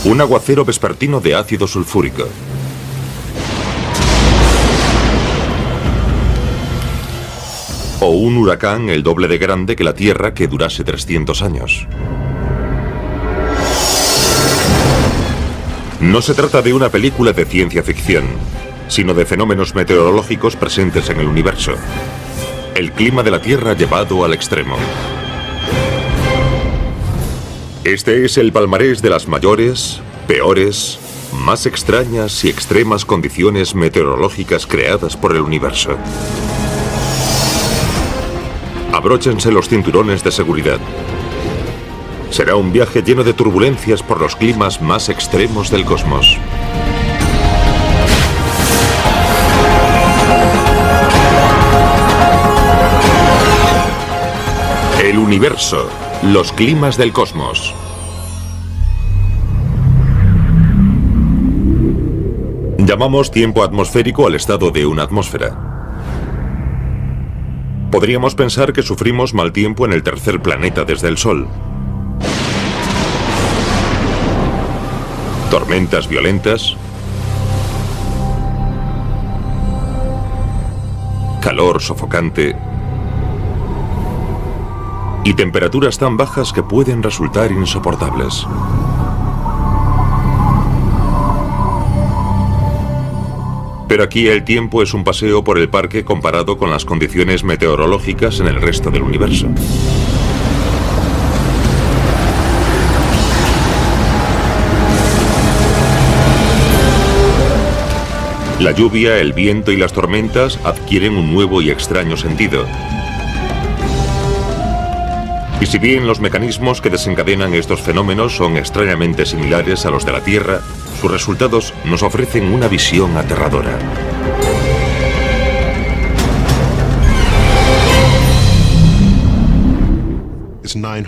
Un aguacero vespertino de ácido sulfúrico. O un huracán el doble de grande que la Tierra que durase 300 años. No se trata de una película de ciencia ficción, sino de fenómenos meteorológicos presentes en el universo. El clima de la Tierra llevado al extremo. Este es el palmarés de las mayores, peores, más extrañas y extremas condiciones meteorológicas creadas por el universo. Abróchense los cinturones de seguridad. Será un viaje lleno de turbulencias por los climas más extremos del cosmos. El universo, los climas del cosmos. Llamamos tiempo atmosférico al estado de una atmósfera. Podríamos pensar que sufrimos mal tiempo en el tercer planeta desde el Sol. Tormentas violentas, calor sofocante y temperaturas tan bajas que pueden resultar insoportables. Pero aquí el tiempo es un paseo por el parque comparado con las condiciones meteorológicas en el resto del universo. La lluvia, el viento y las tormentas adquieren un nuevo y extraño sentido. Y si bien los mecanismos que desencadenan estos fenómenos son extrañamente similares a los de la Tierra, sus resultados nos ofrecen una visión aterradora.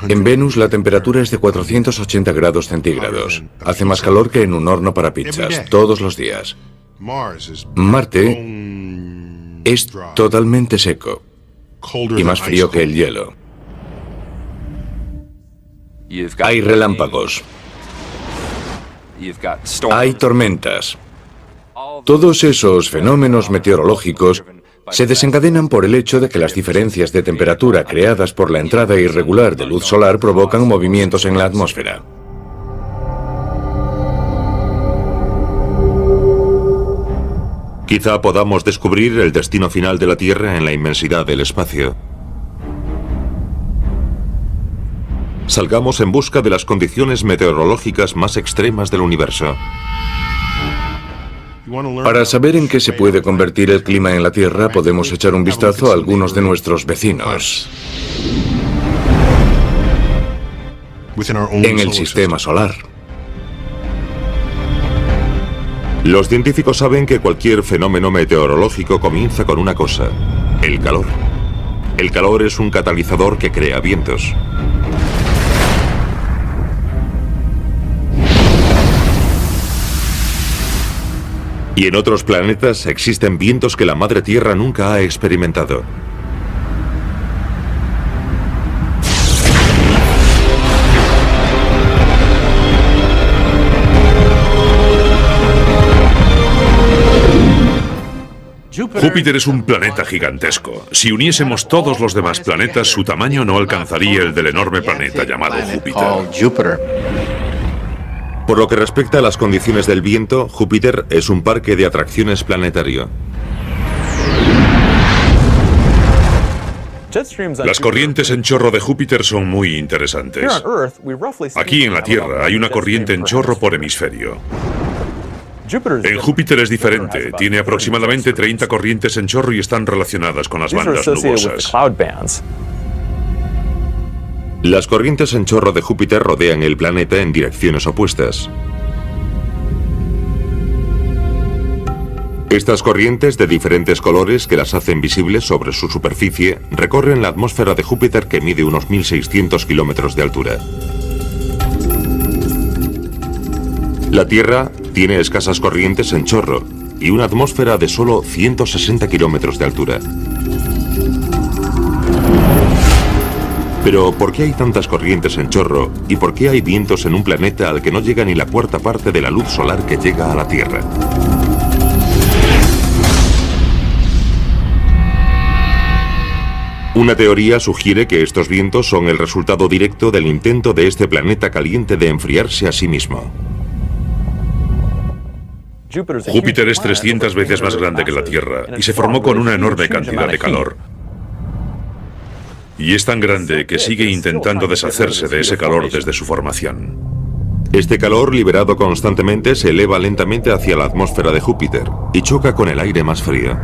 En Venus la temperatura es de 480 grados centígrados. Hace más calor que en un horno para pizzas, todos los días. Marte es totalmente seco y más frío que el hielo. Hay relámpagos. Hay tormentas. Todos esos fenómenos meteorológicos se desencadenan por el hecho de que las diferencias de temperatura creadas por la entrada irregular de luz solar provocan movimientos en la atmósfera. Quizá podamos descubrir el destino final de la Tierra en la inmensidad del espacio. Salgamos en busca de las condiciones meteorológicas más extremas del universo. Para saber en qué se puede convertir el clima en la Tierra, podemos echar un vistazo a algunos de nuestros vecinos. En el sistema solar. Los científicos saben que cualquier fenómeno meteorológico comienza con una cosa: el calor. El calor es un catalizador que crea vientos. Y en otros planetas existen vientos que la Madre Tierra nunca ha experimentado. Júpiter es un planeta gigantesco. Si uniésemos todos los demás planetas, su tamaño no alcanzaría el del enorme planeta llamado Júpiter. Por lo que respecta a las condiciones del viento, Júpiter es un parque de atracciones planetario. Las corrientes en chorro de Júpiter son muy interesantes. Aquí en la Tierra hay una corriente en chorro por hemisferio. En Júpiter es diferente, tiene aproximadamente 30 corrientes en chorro y están relacionadas con las bandas nubosas. Las corrientes en chorro de Júpiter rodean el planeta en direcciones opuestas. Estas corrientes de diferentes colores que las hacen visibles sobre su superficie recorren la atmósfera de Júpiter, que mide unos 1.600 kilómetros de altura. La Tierra tiene escasas corrientes en chorro y una atmósfera de solo 160 kilómetros de altura. Pero, ¿por qué hay tantas corrientes en chorro y por qué hay vientos en un planeta al que no llega ni la cuarta parte de la luz solar que llega a la Tierra? Una teoría sugiere que estos vientos son el resultado directo del intento de este planeta caliente de enfriarse a sí mismo. Júpiter es 300 veces más grande que la Tierra y se formó con una enorme cantidad de calor. Y es tan grande que sigue intentando deshacerse de ese calor desde su formación. Este calor liberado constantemente se eleva lentamente hacia la atmósfera de Júpiter y choca con el aire más frío.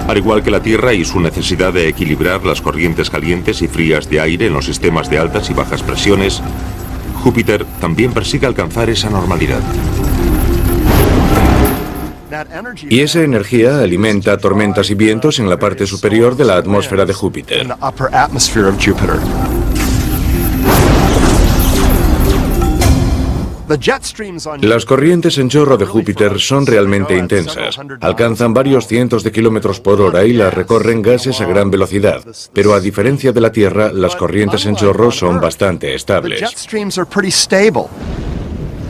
Al igual que la Tierra y su necesidad de equilibrar las corrientes calientes y frías de aire en los sistemas de altas y bajas presiones, Júpiter también persigue alcanzar esa normalidad. Y esa energía alimenta tormentas y vientos en la parte superior de la atmósfera de Júpiter. Las corrientes en chorro de Júpiter son realmente intensas. Alcanzan varios cientos de kilómetros por hora y las recorren gases a gran velocidad. Pero a diferencia de la Tierra, las corrientes en chorro son bastante estables.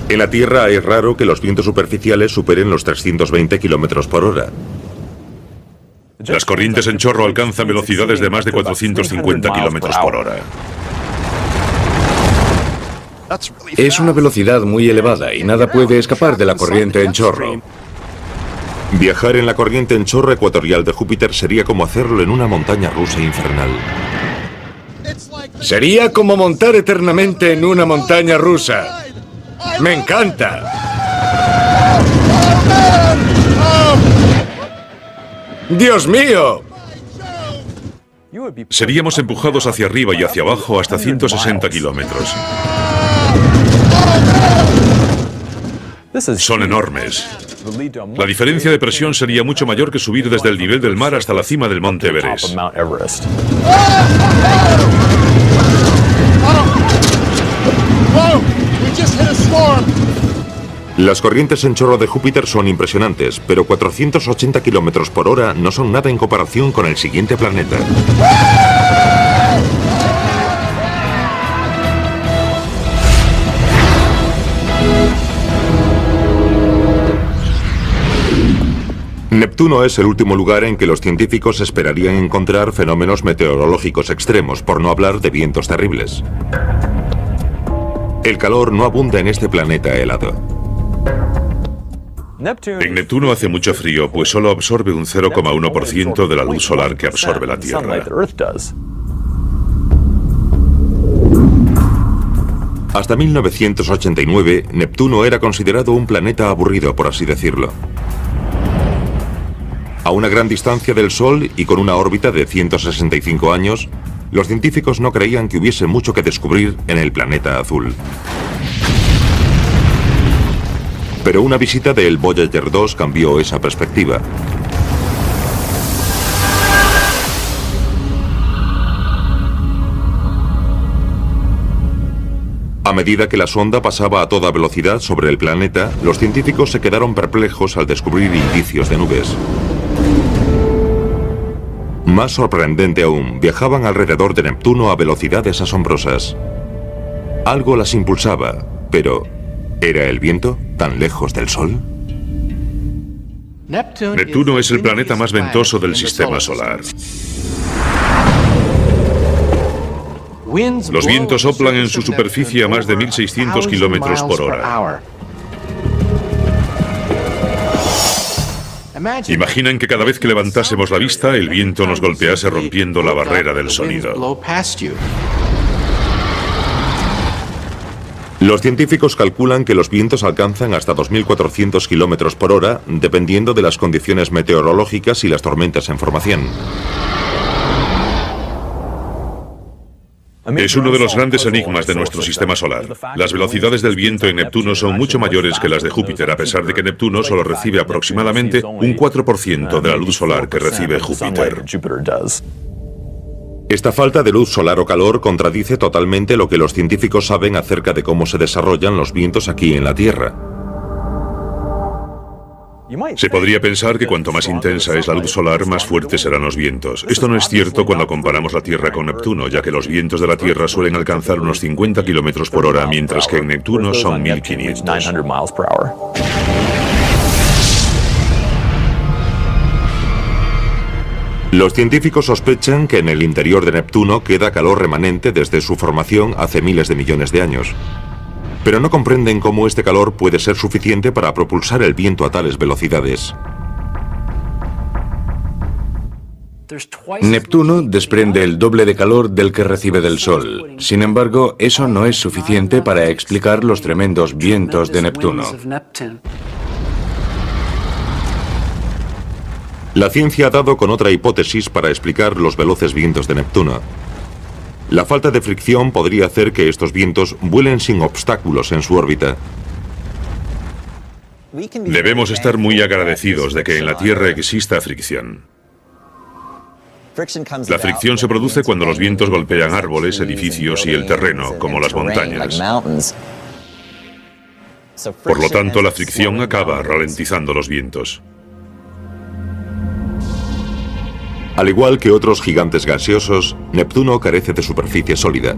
En la Tierra es raro que los vientos superficiales superen los 320 kilómetros por hora. Las corrientes en chorro alcanzan velocidades de más de 450 kilómetros por hora. Es una velocidad muy elevada y nada puede escapar de la corriente en chorro. Viajar en la corriente en chorro ecuatorial de Júpiter sería como hacerlo en una montaña rusa infernal. Sería como montar eternamente en una montaña rusa. ¡Me encanta! ¡Dios mío! Seríamos empujados hacia arriba y hacia abajo hasta 160 kilómetros. Son enormes. La diferencia de presión sería mucho mayor que subir desde el nivel del mar hasta la cima del monte Everest. Las corrientes en chorro de Júpiter son impresionantes, pero 480 kilómetros por hora no son nada en comparación con el siguiente planeta. Neptuno es el último lugar en que los científicos esperarían encontrar fenómenos meteorológicos extremos, por no hablar de vientos terribles. El calor no abunda en este planeta helado. En Neptuno hace mucho frío, pues solo absorbe un 0,1% de la luz solar que absorbe la Tierra. Hasta 1989, Neptuno era considerado un planeta aburrido, por así decirlo. A una gran distancia del Sol y con una órbita de 165 años, los científicos no creían que hubiese mucho que descubrir en el planeta azul. Pero una visita del Voyager 2 cambió esa perspectiva. A medida que la sonda pasaba a toda velocidad sobre el planeta, los científicos se quedaron perplejos al descubrir indicios de nubes. Más sorprendente aún, viajaban alrededor de Neptuno a velocidades asombrosas. Algo las impulsaba, pero ¿era el viento tan lejos del Sol? Neptuno es el planeta más ventoso del sistema solar. Los vientos soplan en su superficie a más de 1.600 kilómetros por hora. Imaginan que cada vez que levantásemos la vista, el viento nos golpease rompiendo la barrera del sonido. Los científicos calculan que los vientos alcanzan hasta 2.400 kilómetros por hora, dependiendo de las condiciones meteorológicas y las tormentas en formación. Es uno de los grandes enigmas de nuestro sistema solar. Las velocidades del viento en Neptuno son mucho mayores que las de Júpiter, a pesar de que Neptuno solo recibe aproximadamente un 4% de la luz solar que recibe Júpiter. Esta falta de luz solar o calor contradice totalmente lo que los científicos saben acerca de cómo se desarrollan los vientos aquí en la Tierra. Se podría pensar que cuanto más intensa es la luz solar, más fuertes serán los vientos. Esto no es cierto cuando comparamos la Tierra con Neptuno, ya que los vientos de la Tierra suelen alcanzar unos 50 kilómetros por hora, mientras que en Neptuno son 1500. Los científicos sospechan que en el interior de Neptuno queda calor remanente desde su formación hace miles de millones de años. Pero no comprenden cómo este calor puede ser suficiente para propulsar el viento a tales velocidades. Neptuno desprende el doble de calor del que recibe del Sol. Sin embargo, eso no es suficiente para explicar los tremendos vientos de Neptuno. La ciencia ha dado con otra hipótesis para explicar los veloces vientos de Neptuno. La falta de fricción podría hacer que estos vientos vuelen sin obstáculos en su órbita. Debemos estar muy agradecidos de que en la Tierra exista fricción. La fricción se produce cuando los vientos golpean árboles, edificios y el terreno, como las montañas. Por lo tanto, la fricción acaba ralentizando los vientos. Al igual que otros gigantes gaseosos, Neptuno carece de superficie sólida.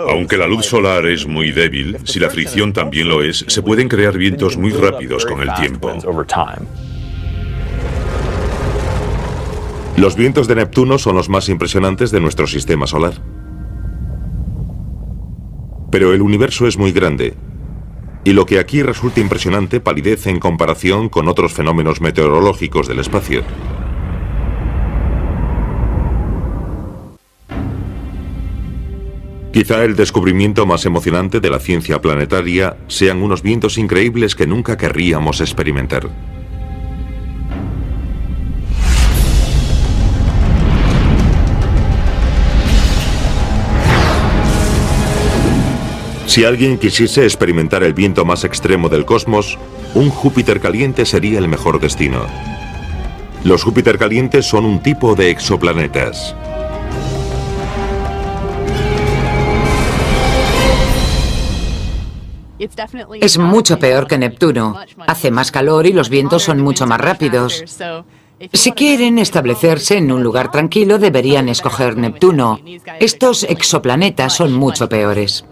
Aunque la luz solar es muy débil, si la fricción también lo es, se pueden crear vientos muy rápidos con el tiempo. Los vientos de Neptuno son los más impresionantes de nuestro sistema solar. Pero el universo es muy grande, y lo que aquí resulta impresionante palidece en comparación con otros fenómenos meteorológicos del espacio. Quizá el descubrimiento más emocionante de la ciencia planetaria sean unos vientos increíbles que nunca querríamos experimentar. Si alguien quisiese experimentar el viento más extremo del cosmos, un Júpiter caliente sería el mejor destino. Los Júpiter calientes son un tipo de exoplanetas. Es mucho peor que Neptuno. Hace más calor y los vientos son mucho más rápidos. Si quieren establecerse en un lugar tranquilo, deberían escoger Neptuno. Estos exoplanetas son mucho peores.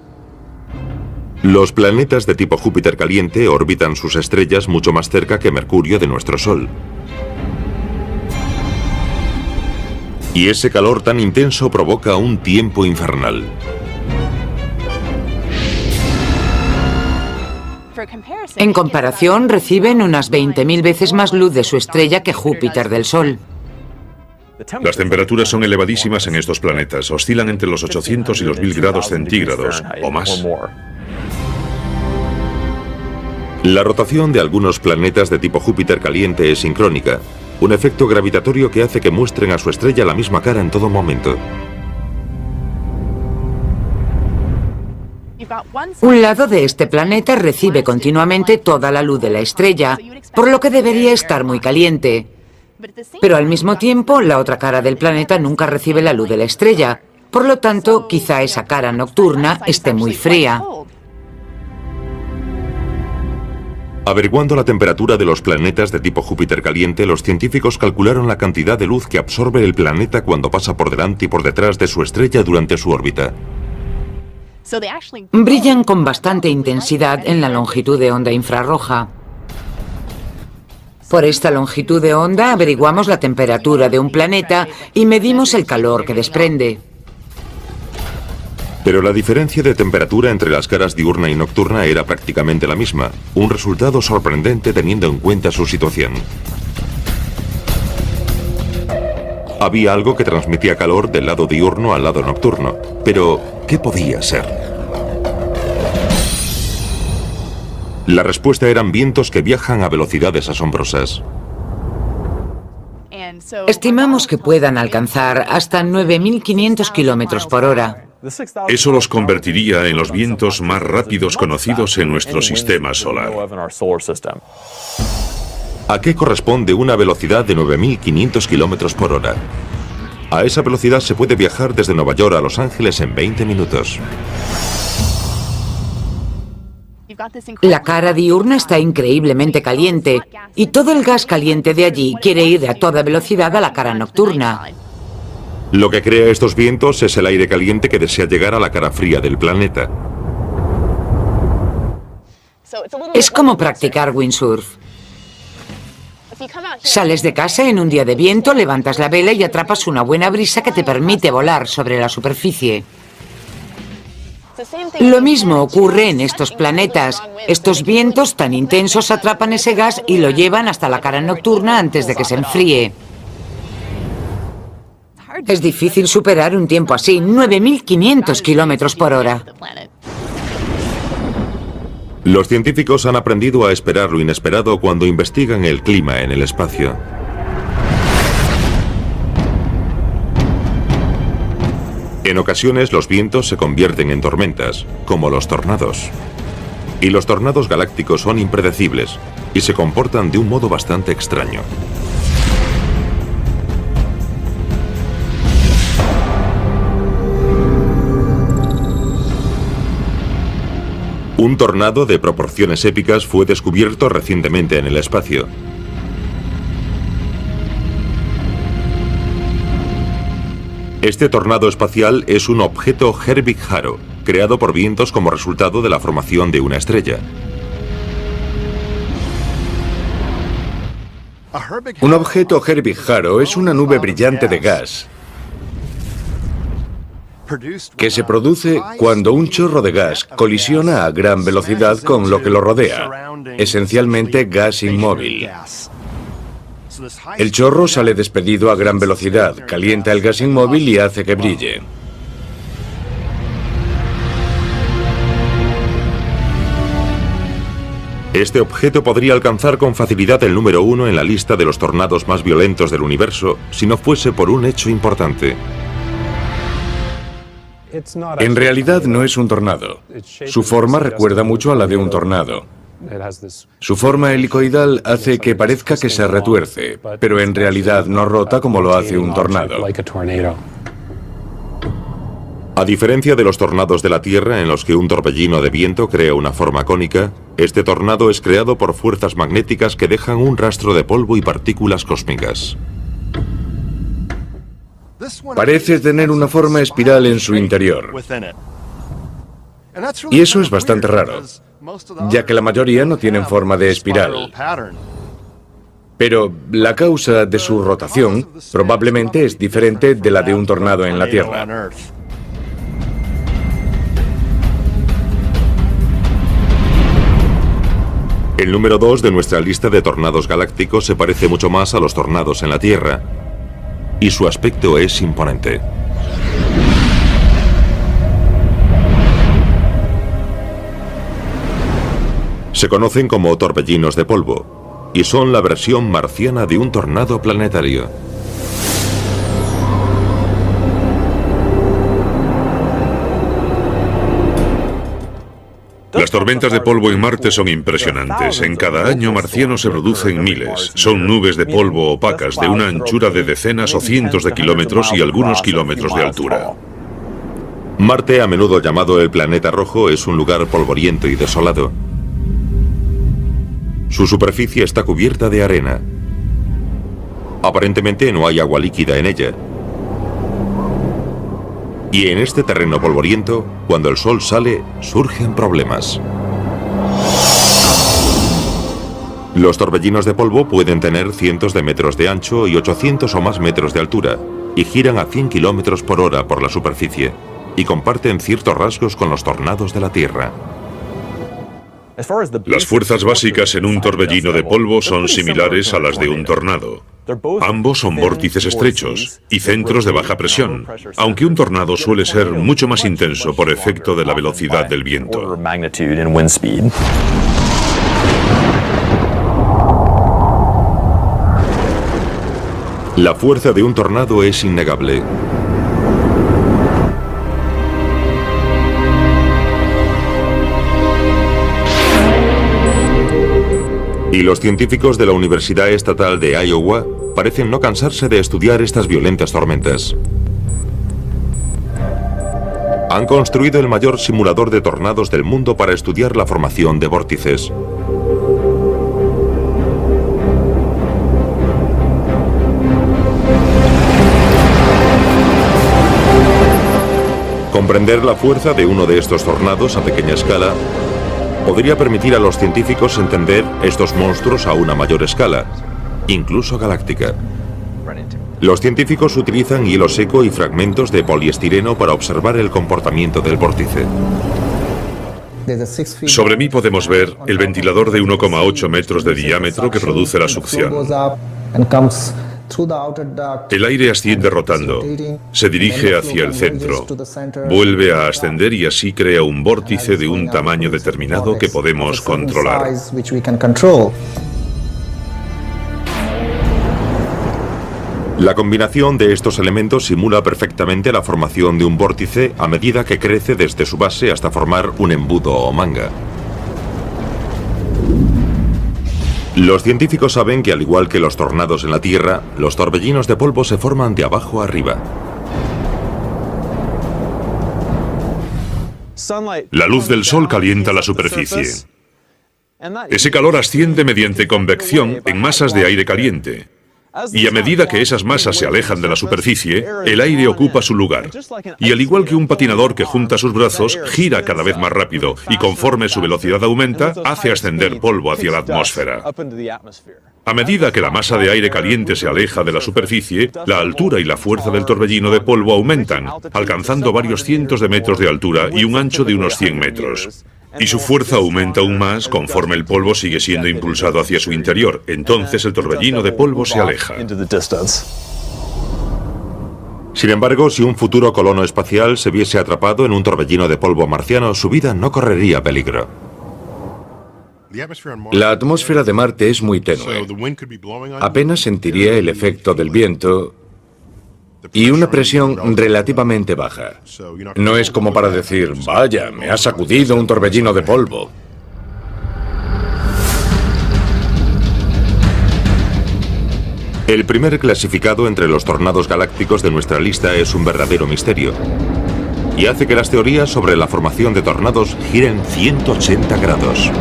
Los planetas de tipo Júpiter caliente orbitan sus estrellas mucho más cerca que Mercurio de nuestro Sol. Y ese calor tan intenso provoca un tiempo infernal. En comparación, reciben unas 20.000 veces más luz de su estrella que Júpiter del Sol. Las temperaturas son elevadísimas en estos planetas, oscilan entre los 800 y los 1000 grados centígrados o más. La rotación de algunos planetas de tipo Júpiter caliente es sincrónica, un efecto gravitatorio que hace que muestren a su estrella la misma cara en todo momento. Un lado de este planeta recibe continuamente toda la luz de la estrella, por lo que debería estar muy caliente. Pero al mismo tiempo, la otra cara del planeta nunca recibe la luz de la estrella, por lo tanto, quizá esa cara nocturna esté muy fría. Averiguando la temperatura de los planetas de tipo Júpiter caliente, los científicos calcularon la cantidad de luz que absorbe el planeta cuando pasa por delante y por detrás de su estrella durante su órbita. Brillan con bastante intensidad en la longitud de onda infrarroja. Por esta longitud de onda averiguamos la temperatura de un planeta y medimos el calor que desprende. Pero la diferencia de temperatura entre las caras diurna y nocturna era prácticamente la misma, un resultado sorprendente teniendo en cuenta su situación. Había algo que transmitía calor del lado diurno al lado nocturno, pero ¿qué podía ser? La respuesta eran vientos que viajan a velocidades asombrosas. Estimamos que puedan alcanzar hasta 9.500 kilómetros por hora. Eso los convertiría en los vientos más rápidos conocidos en nuestro sistema solar. ¿A qué corresponde una velocidad de 9.500 kilómetros por hora? A esa velocidad se puede viajar desde Nueva York a Los Ángeles en 20 minutos. La cara diurna está increíblemente caliente y todo el gas caliente de allí quiere ir a toda velocidad a la cara nocturna. Lo que crea estos vientos es el aire caliente que desea llegar a la cara fría del planeta. Es como practicar windsurf. Sales de casa en un día de viento, levantas la vela y atrapas una buena brisa que te permite volar sobre la superficie. Lo mismo ocurre en estos planetas. Estos vientos tan intensos atrapan ese gas y lo llevan hasta la cara nocturna antes de que se enfríe. Es difícil superar un tiempo así, 9.500 kilómetros por hora. Los científicos han aprendido a esperar lo inesperado cuando investigan el clima en el espacio. En ocasiones los vientos se convierten en tormentas, como los tornados. Y los tornados galácticos son impredecibles y se comportan de un modo bastante extraño. Un tornado de proporciones épicas fue descubierto recientemente en el espacio. Este tornado espacial es un objeto Herbig-Haro, creado por vientos como resultado de la formación de una estrella. Un objeto Herbig-Haro es una nube brillante de gas que se produce cuando un chorro de gas colisiona a gran velocidad con lo que lo rodea, esencialmente gas inmóvil. El chorro sale despedido a gran velocidad, calienta el gas inmóvil y hace que brille. Este objeto podría alcanzar con facilidad el número 1 en la lista de los tornados más violentos del universo si no fuese por un hecho importante. En realidad no es un tornado. Su forma recuerda mucho a la de un tornado. Su forma helicoidal hace que parezca que se retuerce, pero en realidad no rota como lo hace un tornado. A diferencia de los tornados de la Tierra en los que un torbellino de viento crea una forma cónica, este tornado es creado por fuerzas magnéticas que dejan un rastro de polvo y partículas cósmicas. Parece tener una forma espiral en su interior. Y eso es bastante raro, ya que la mayoría no tienen forma de espiral. Pero la causa de su rotación probablemente es diferente de la de un tornado en la Tierra. El número 2 de nuestra lista de tornados galácticos se parece mucho más a los tornados en la Tierra, y su aspecto es imponente. Se conocen como torbellinos de polvo, y son la versión marciana de un tornado planetario. Las tormentas de polvo en Marte son impresionantes. En cada año marciano se producen miles. Son nubes de polvo opacas de una anchura de decenas o cientos de kilómetros y algunos kilómetros de altura. Marte, a menudo llamado el planeta rojo, es un lugar polvoriento y desolado. Su superficie está cubierta de arena. Aparentemente no hay agua líquida en ella. Y en este terreno polvoriento, cuando el sol sale, surgen problemas. Los torbellinos de polvo pueden tener cientos de metros de ancho y 800 o más metros de altura, y giran a 100 kilómetros por hora por la superficie, y comparten ciertos rasgos con los tornados de la Tierra. Las fuerzas básicas en un torbellino de polvo son similares a las de un tornado. Ambos son vórtices estrechos y centros de baja presión, aunque un tornado suele ser mucho más intenso por efecto de la velocidad del viento. La fuerza de un tornado es innegable. Y los científicos de la Universidad Estatal de Iowa parecen no cansarse de estudiar estas violentas tormentas. Han construido el mayor simulador de tornados del mundo para estudiar la formación de vórtices. Comprender la fuerza de uno de estos tornados a pequeña escala podría permitir a los científicos entender estos monstruos a una mayor escala, incluso galáctica. Los científicos utilizan hielo seco y fragmentos de poliestireno para observar el comportamiento del vórtice. Sobre mí podemos ver el ventilador de 1,8 metros de diámetro que produce la succión. El aire asciende rotando, se dirige hacia el centro, vuelve a ascender y así crea un vórtice de un tamaño determinado que podemos controlar. La combinación de estos elementos simula perfectamente la formación de un vórtice a medida que crece desde su base hasta formar un embudo o manga. Los científicos saben que, al igual que los tornados en la Tierra, los torbellinos de polvo se forman de abajo arriba. La luz del sol calienta la superficie. Ese calor asciende mediante convección en masas de aire caliente. Y a medida que esas masas se alejan de la superficie, el aire ocupa su lugar. Y al igual que un patinador que junta sus brazos, gira cada vez más rápido y conforme su velocidad aumenta, hace ascender polvo hacia la atmósfera. A medida que la masa de aire caliente se aleja de la superficie, la altura y la fuerza del torbellino de polvo aumentan, alcanzando varios cientos de metros de altura y un ancho de unos 100 metros. Y su fuerza aumenta aún más conforme el polvo sigue siendo impulsado hacia su interior. Entonces el torbellino de polvo se aleja. Sin embargo, si un futuro colono espacial se viese atrapado en un torbellino de polvo marciano, su vida no correría peligro. La atmósfera de Marte es muy tenue. Apenas sentiría el efecto del viento y una presión relativamente baja. No es como para decir, vaya, me ha sacudido un torbellino de polvo. El primer clasificado entre los tornados galácticos de nuestra lista es un verdadero misterio y hace que las teorías sobre la formación de tornados giren 180 grados.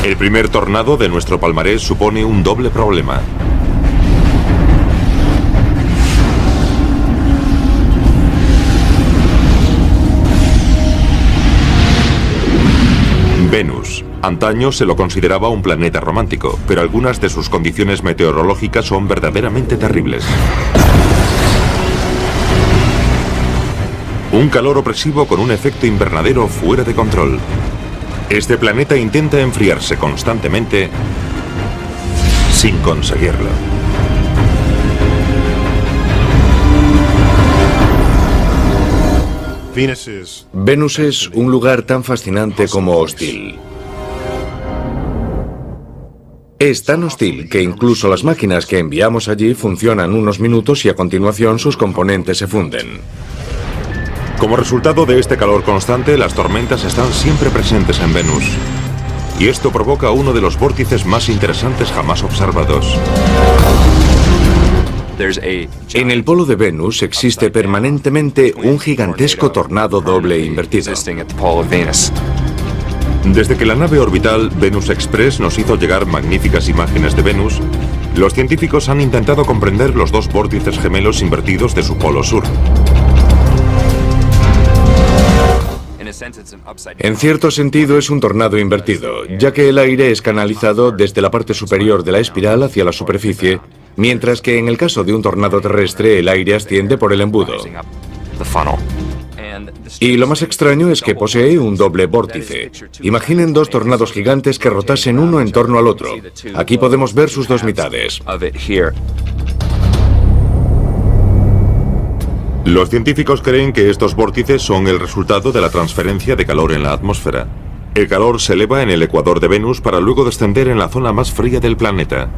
El primer tornado de nuestro palmarés supone un doble problema. Venus. Antaño se lo consideraba un planeta romántico, pero algunas de sus condiciones meteorológicas son verdaderamente terribles. Un calor opresivo con un efecto invernadero fuera de control. Este planeta intenta enfriarse constantemente sin conseguirlo. Venus es un lugar tan fascinante como hostil. Es tan hostil que incluso las máquinas que enviamos allí funcionan unos minutos y a continuación sus componentes se funden. Como resultado de este calor constante, las tormentas están siempre presentes en Venus. Y esto provoca uno de los vórtices más interesantes jamás observados. En el polo de Venus existe permanentemente un gigantesco tornado doble invertido. Desde que la nave orbital Venus Express nos hizo llegar magníficas imágenes de Venus, los científicos han intentado comprender los dos vórtices gemelos invertidos de su polo sur. En cierto sentido es un tornado invertido, ya que el aire es canalizado desde la parte superior de la espiral hacia la superficie, mientras que en el caso de un tornado terrestre el aire asciende por el embudo. Y lo más extraño es que posee un doble vórtice. Imaginen dos tornados gigantes que rotasen uno en torno al otro. Aquí podemos ver sus dos mitades. Los científicos creen que estos vórtices son el resultado de la transferencia de calor en la atmósfera. El calor se eleva en el ecuador de Venus para luego descender en la zona más fría del planeta.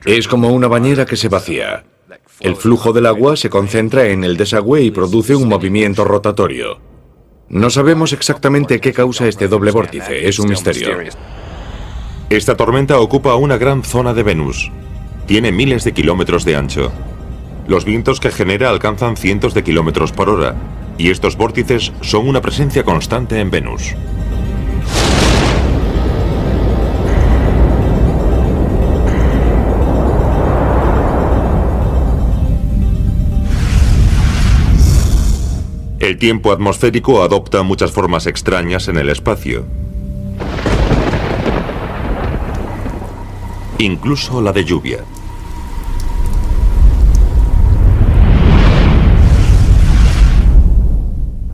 Es como una bañera que se vacía. El flujo del agua se concentra en el desagüe y produce un movimiento rotatorio. No sabemos exactamente qué causa este doble vórtice, es un misterio. Esta tormenta ocupa una gran zona de Venus. Tiene miles de kilómetros de ancho. Los vientos que genera alcanzan cientos de kilómetros por hora, y estos vórtices son una presencia constante en Venus. El tiempo atmosférico adopta muchas formas extrañas en el espacio. Incluso la de lluvia.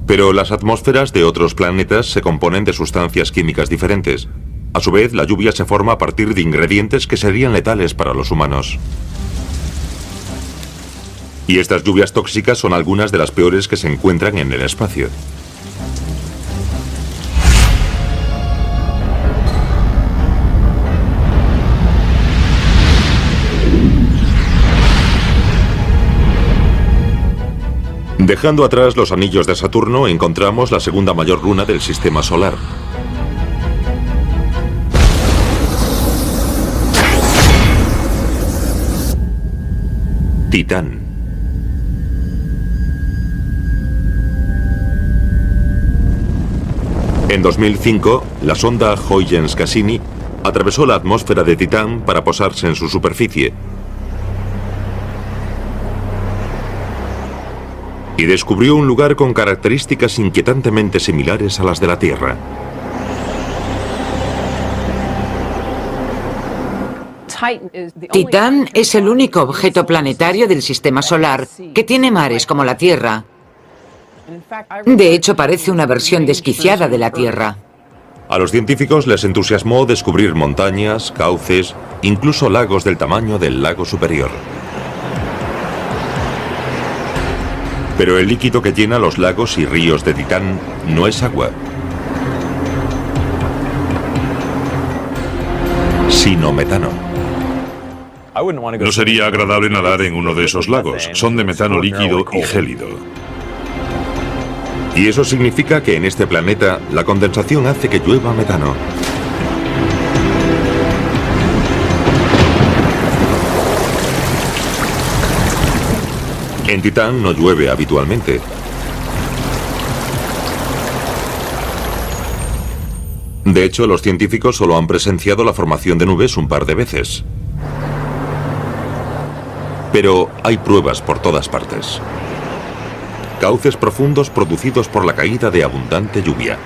Pero las atmósferas de otros planetas se componen de sustancias químicas diferentes. A su vez, la lluvia se forma a partir de ingredientes que serían letales para los humanos. Y estas lluvias tóxicas son algunas de las peores que se encuentran en el espacio. Dejando atrás los anillos de Saturno, encontramos la segunda mayor luna del sistema solar. Titán. En 2005, la sonda Huygens-Cassini atravesó la atmósfera de Titán para posarse en su superficie. Y descubrió un lugar con características inquietantemente similares a las de la Tierra. Titán es el único objeto planetario del sistema solar que tiene mares como la Tierra. De hecho, parece una versión desquiciada de la Tierra. A los científicos les entusiasmó descubrir montañas, cauces, incluso lagos del tamaño del lago Superior. Pero el líquido que llena los lagos y ríos de Titán no es agua, sino metano. No sería agradable nadar en uno de esos lagos. Son de metano líquido y gélido. Y eso significa que en este planeta la condensación hace que llueva metano. En Titán no llueve habitualmente. De hecho, los científicos solo han presenciado la formación de nubes un par de veces. Pero hay pruebas por todas partes. Cauces profundos producidos por la caída de abundante lluvia.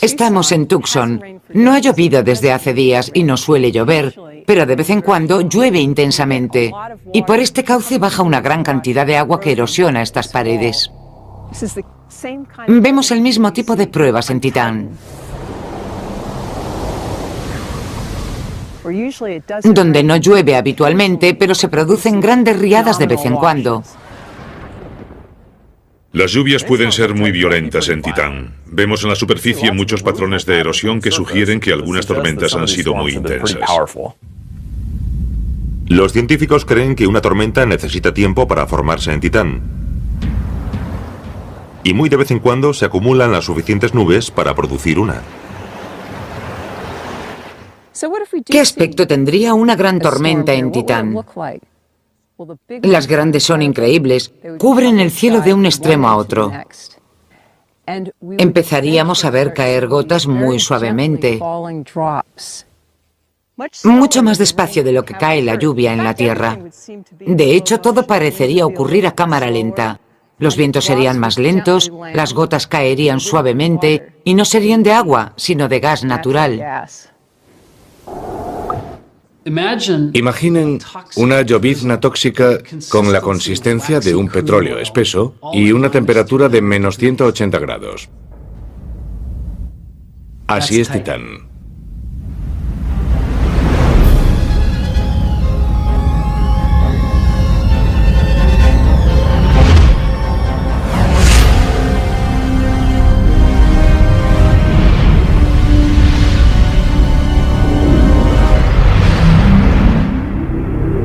Estamos en Tucson. No ha llovido desde hace días y no suele llover, pero de vez en cuando llueve intensamente. Y por este cauce baja una gran cantidad de agua que erosiona estas paredes. Vemos el mismo tipo de pruebas en Titán, donde no llueve habitualmente, pero se producen grandes riadas de vez en cuando. Las lluvias pueden ser muy violentas en Titán. Vemos en la superficie muchos patrones de erosión que sugieren que algunas tormentas han sido muy intensas. Los científicos creen que una tormenta necesita tiempo para formarse en Titán. Y muy de vez en cuando se acumulan las suficientes nubes para producir una. ¿Qué aspecto tendría una gran tormenta en Titán? Las grandes son increíbles, cubren el cielo de un extremo a otro. Empezaríamos a ver caer gotas muy suavemente, mucho más despacio de lo que cae la lluvia en la Tierra. De hecho, todo parecería ocurrir a cámara lenta. Los vientos serían más lentos, las gotas caerían suavemente y no serían de agua, sino de gas natural. Imaginen una llovizna tóxica con la consistencia de un petróleo espeso y una temperatura de menos 180 grados. Así es Titán.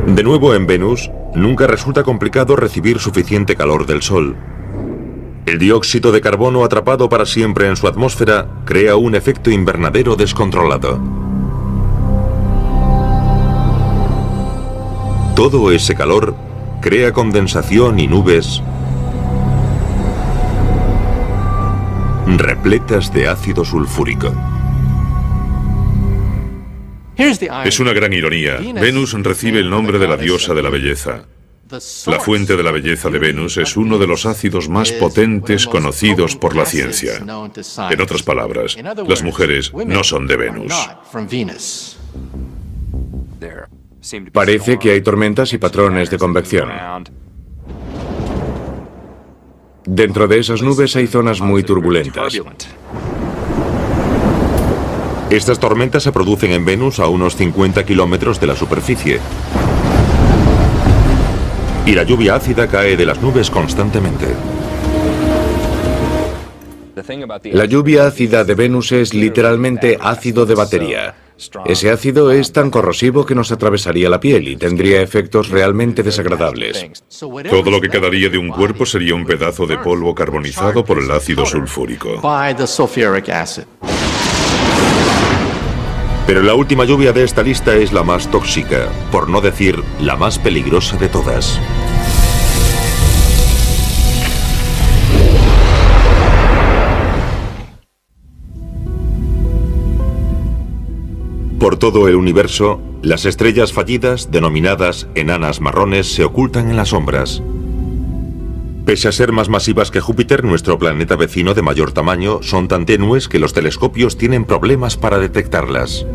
De nuevo en Venus, nunca resulta complicado recibir suficiente calor del Sol. El dióxido de carbono atrapado para siempre en su atmósfera crea un efecto invernadero descontrolado. Todo ese calor crea condensación y nubes repletas de ácido sulfúrico. Es una gran ironía. Venus recibe el nombre de la diosa de la belleza. La fuente de la belleza de Venus es uno de los ácidos más potentes conocidos por la ciencia. En otras palabras, las mujeres no son de Venus. Parece que hay tormentas y patrones de convección. Dentro de esas nubes hay zonas muy turbulentas. Estas tormentas se producen en Venus a unos 50 kilómetros de la superficie. Y la lluvia ácida cae de las nubes constantemente. La lluvia ácida de Venus es literalmente ácido de batería. Ese ácido es tan corrosivo que nos atravesaría la piel y tendría efectos realmente desagradables. Todo lo que quedaría de un cuerpo sería un pedazo de polvo carbonizado por el ácido sulfúrico. Pero la última lluvia de esta lista es la más tóxica, por no decir la más peligrosa de todas. Por todo el universo, las estrellas fallidas, denominadas enanas marrones, se ocultan en las sombras. Pese a ser más masivas que Júpiter, nuestro planeta vecino de mayor tamaño, son tan tenues que los telescopios tienen problemas para detectarlas.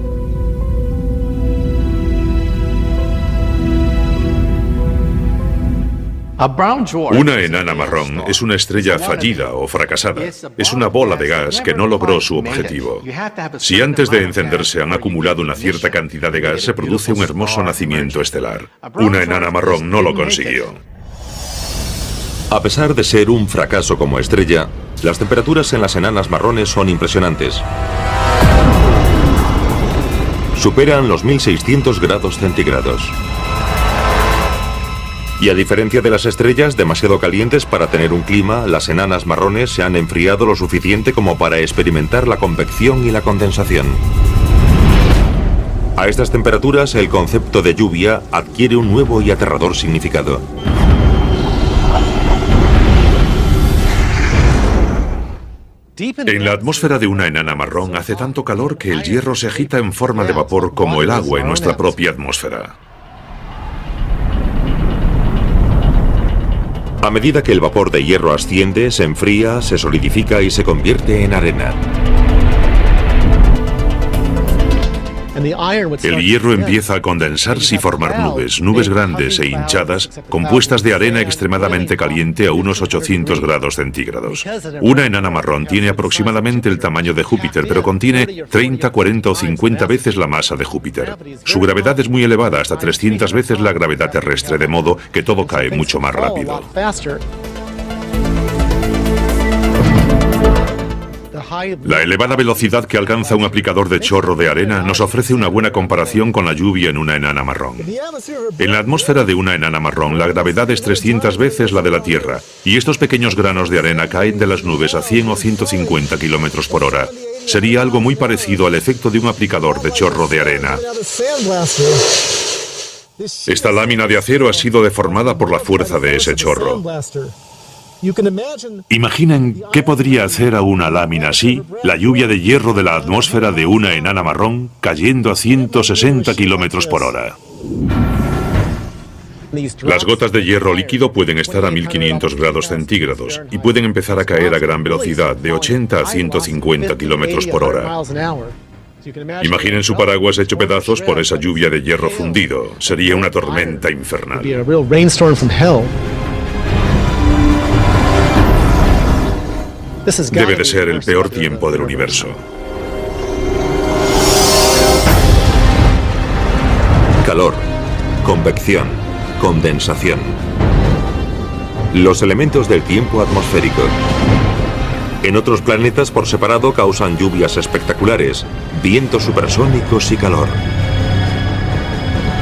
Una enana marrón es una estrella fallida o fracasada. Es una bola de gas que no logró su objetivo. Si antes de encenderse han acumulado una cierta cantidad de gas, se produce un hermoso nacimiento estelar. Una enana marrón no lo consiguió. A pesar de ser un fracaso como estrella, las temperaturas en las enanas marrones son impresionantes. Superan los 1600 grados centígrados. Y a diferencia de las estrellas demasiado calientes para tener un clima, las enanas marrones se han enfriado lo suficiente como para experimentar la convección y la condensación. A estas temperaturas, el concepto de lluvia adquiere un nuevo y aterrador significado. En la atmósfera de una enana marrón hace tanto calor que el hierro se agita en forma de vapor como el agua en nuestra propia atmósfera. A medida que el vapor de hierro asciende, se enfría, se solidifica y se convierte en arena. El hierro empieza a condensarse y formar nubes grandes e hinchadas, compuestas de arena extremadamente caliente a unos 800 grados centígrados. Una enana marrón tiene aproximadamente el tamaño de Júpiter, pero contiene 30, 40 o 50 veces la masa de Júpiter. Su gravedad es muy elevada, hasta 300 veces la gravedad terrestre, de modo que todo cae mucho más rápido. La elevada velocidad que alcanza un aplicador de chorro de arena nos ofrece una buena comparación con la lluvia en una enana marrón. En la atmósfera de una enana marrón, la gravedad es 300 veces la de la Tierra, y estos pequeños granos de arena caen de las nubes a 100 o 150 kilómetros por hora. Sería algo muy parecido al efecto de un aplicador de chorro de arena. Esta lámina de acero ha sido deformada por la fuerza de ese chorro. Imaginen qué podría hacer a una lámina así la lluvia de hierro de la atmósfera de una enana marrón cayendo a 160 kilómetros por hora. Las gotas de hierro líquido pueden estar a 1500 grados centígrados y pueden empezar a caer a gran velocidad, de 80 a 150 kilómetros por hora. Imaginen su paraguas hecho pedazos por esa lluvia de hierro fundido. Sería una tormenta infernal. Debe de ser el peor tiempo del universo. Calor, convección, condensación. Los elementos del tiempo atmosférico. En otros planetas por separado causan lluvias espectaculares, vientos supersónicos y calor.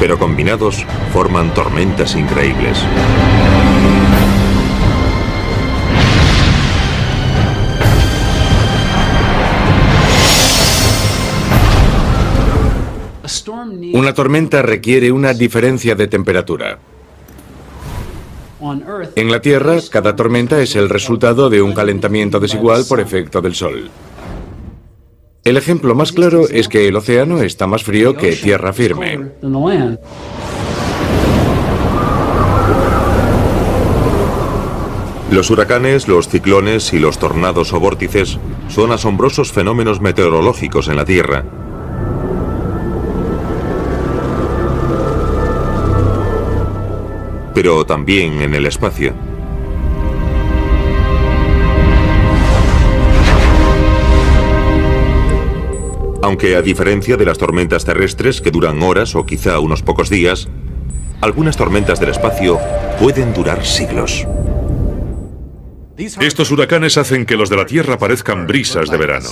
pero combinados forman tormentas increíbles. Una tormenta requiere una diferencia de temperatura. En la Tierra, cada tormenta es el resultado de un calentamiento desigual por efecto del Sol. El ejemplo más claro es que el océano está más frío que tierra firme. Los huracanes, los ciclones y los tornados o vórtices son asombrosos fenómenos meteorológicos en la Tierra. Pero también en el espacio. Aunque a diferencia de las tormentas terrestres que duran horas o quizá unos pocos días, algunas tormentas del espacio pueden durar siglos. Estos huracanes hacen que los de la Tierra parezcan brisas de verano.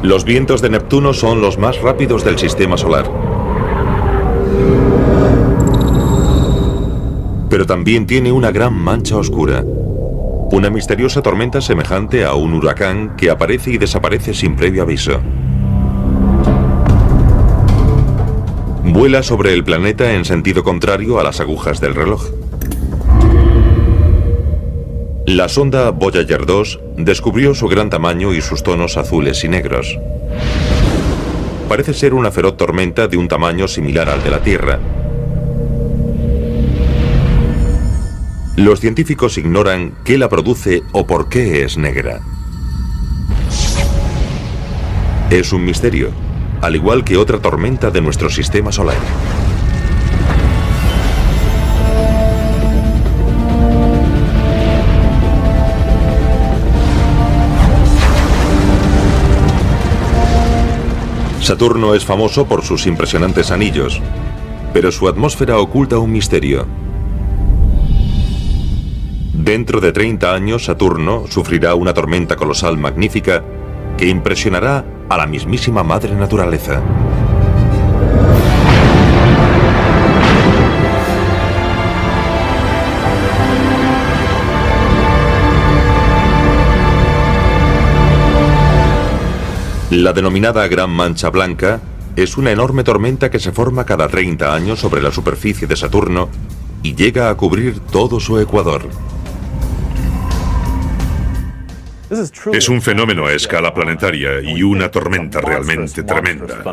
Los vientos de Neptuno son los más rápidos del sistema solar. Pero también tiene una gran mancha oscura. Una misteriosa tormenta semejante a un huracán que aparece y desaparece sin previo aviso. Vuela sobre el planeta en sentido contrario a las agujas del reloj. La sonda Voyager 2 descubrió su gran tamaño y sus tonos azules y negros. Parece ser una feroz tormenta de un tamaño similar al de la Tierra. Los científicos ignoran qué la produce o por qué es negra. Es un misterio, al igual que otra tormenta de nuestro sistema solar. Saturno es famoso por sus impresionantes anillos, pero su atmósfera oculta un misterio. Dentro de 30 años, Saturno sufrirá una tormenta colosal magnífica que impresionará a la mismísima madre naturaleza. La denominada Gran Mancha Blanca es una enorme tormenta que se forma cada 30 años sobre la superficie de Saturno y llega a cubrir todo su ecuador. Es un fenómeno a escala planetaria y una tormenta realmente tremenda.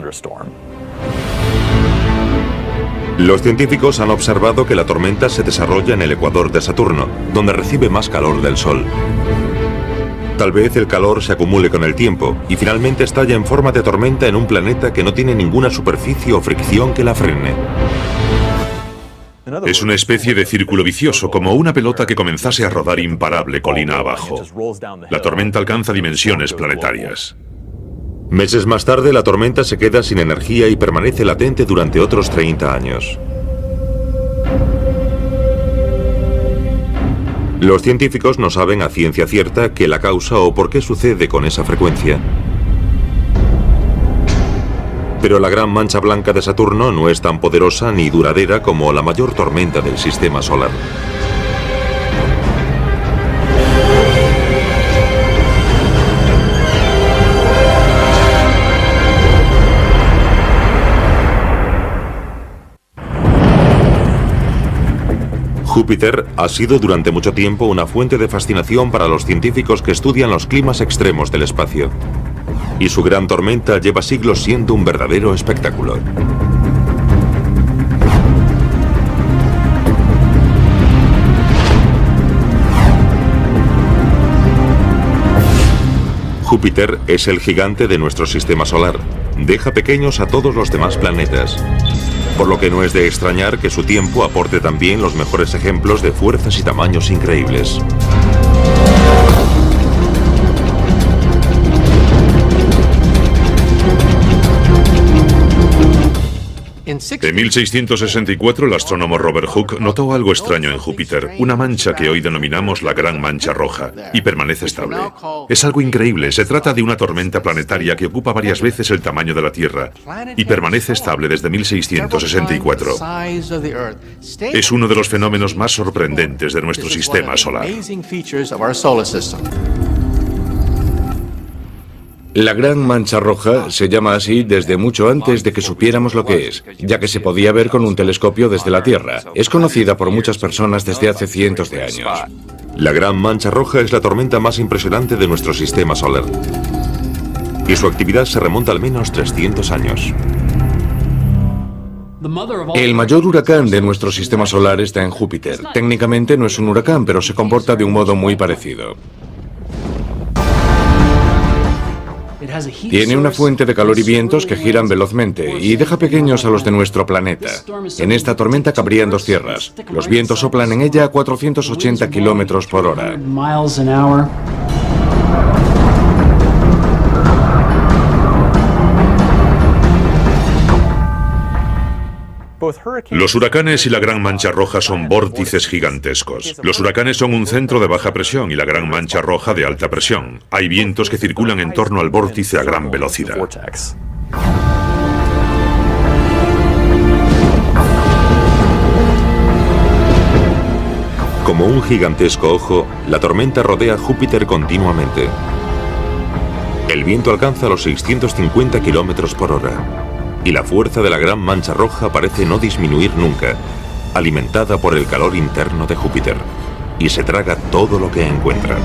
Los científicos han observado que la tormenta se desarrolla en el ecuador de Saturno, donde recibe más calor del Sol. Tal vez el calor se acumule con el tiempo y finalmente estalla en forma de tormenta en un planeta que no tiene ninguna superficie o fricción que la frene. Es una especie de círculo vicioso, como una pelota que comenzase a rodar imparable colina abajo. La tormenta alcanza dimensiones planetarias. Meses más tarde, la tormenta se queda sin energía y permanece latente durante otros 30 años. Los científicos no saben a ciencia cierta qué la causa o por qué sucede con esa frecuencia. Pero la Gran Mancha Blanca de Saturno no es tan poderosa ni duradera como la mayor tormenta del sistema solar. Júpiter ha sido durante mucho tiempo una fuente de fascinación para los científicos que estudian los climas extremos del espacio. Y su gran tormenta lleva siglos siendo un verdadero espectáculo. Júpiter es el gigante de nuestro sistema solar. Deja pequeños a todos los demás planetas. Por lo que no es de extrañar que su tiempo aporte también los mejores ejemplos de fuerzas y tamaños increíbles. En 1664, el astrónomo Robert Hooke notó algo extraño en Júpiter, una mancha que hoy denominamos la Gran Mancha Roja, y permanece estable. Es algo increíble, se trata de una tormenta planetaria que ocupa varias veces el tamaño de la Tierra, y permanece estable desde 1664. Es uno de los fenómenos más sorprendentes de nuestro sistema solar. La Gran Mancha Roja se llama así desde mucho antes de que supiéramos lo que es, ya que se podía ver con un telescopio desde la Tierra. Es conocida por muchas personas desde hace cientos de años. La Gran Mancha Roja es la tormenta más impresionante de nuestro sistema solar. Y su actividad se remonta al menos 300 años. El mayor huracán de nuestro sistema solar está en Júpiter. Técnicamente no es un huracán, pero se comporta de un modo muy parecido. Tiene una fuente de calor y vientos que giran velozmente y deja pequeños a los de nuestro planeta. En esta tormenta cabrían dos tierras. Los vientos soplan en ella a 480 kilómetros por hora. Los huracanes y la Gran Mancha Roja son vórtices gigantescos. Los huracanes son un centro de baja presión y la Gran Mancha Roja de alta presión. Hay vientos que circulan en torno al vórtice a gran velocidad. Como un gigantesco ojo, la tormenta rodea Júpiter continuamente. El viento alcanza los 650 kilómetros por hora. Y la fuerza de la Gran Mancha Roja parece no disminuir nunca, alimentada por el calor interno de Júpiter, y se traga todo lo que encuentra.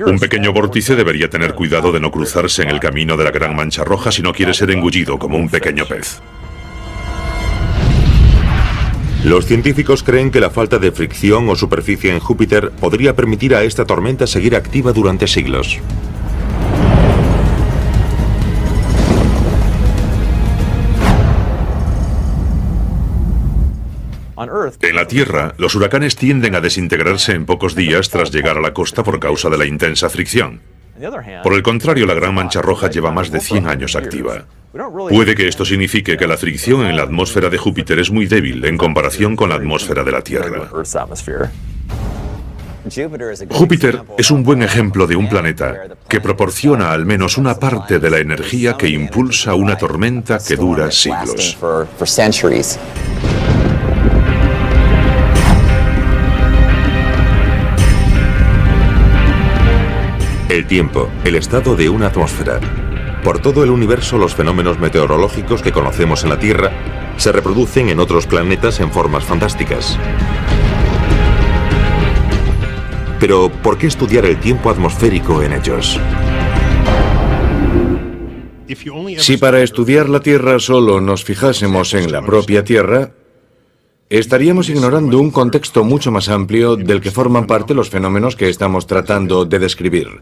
Un pequeño vórtice debería tener cuidado de no cruzarse en el camino de la Gran Mancha Roja si no quiere ser engullido como un pequeño pez. Los científicos creen que la falta de fricción o superficie en Júpiter podría permitir a esta tormenta seguir activa durante siglos. En la Tierra, los huracanes tienden a desintegrarse en pocos días tras llegar a la costa por causa de la intensa fricción. Por el contrario, la Gran Mancha Roja lleva más de 100 años activa. Puede que esto signifique que la fricción en la atmósfera de Júpiter es muy débil en comparación con la atmósfera de la Tierra. Júpiter es un buen ejemplo de un planeta que proporciona al menos una parte de la energía que impulsa una tormenta que dura siglos. El tiempo, el estado de una atmósfera. Por todo el universo, los fenómenos meteorológicos que conocemos en la Tierra se reproducen en otros planetas en formas fantásticas. Pero, ¿por qué estudiar el tiempo atmosférico en ellos? Si para estudiar la Tierra solo nos fijásemos en la propia Tierra, estaríamos ignorando un contexto mucho más amplio del que forman parte los fenómenos que estamos tratando de describir.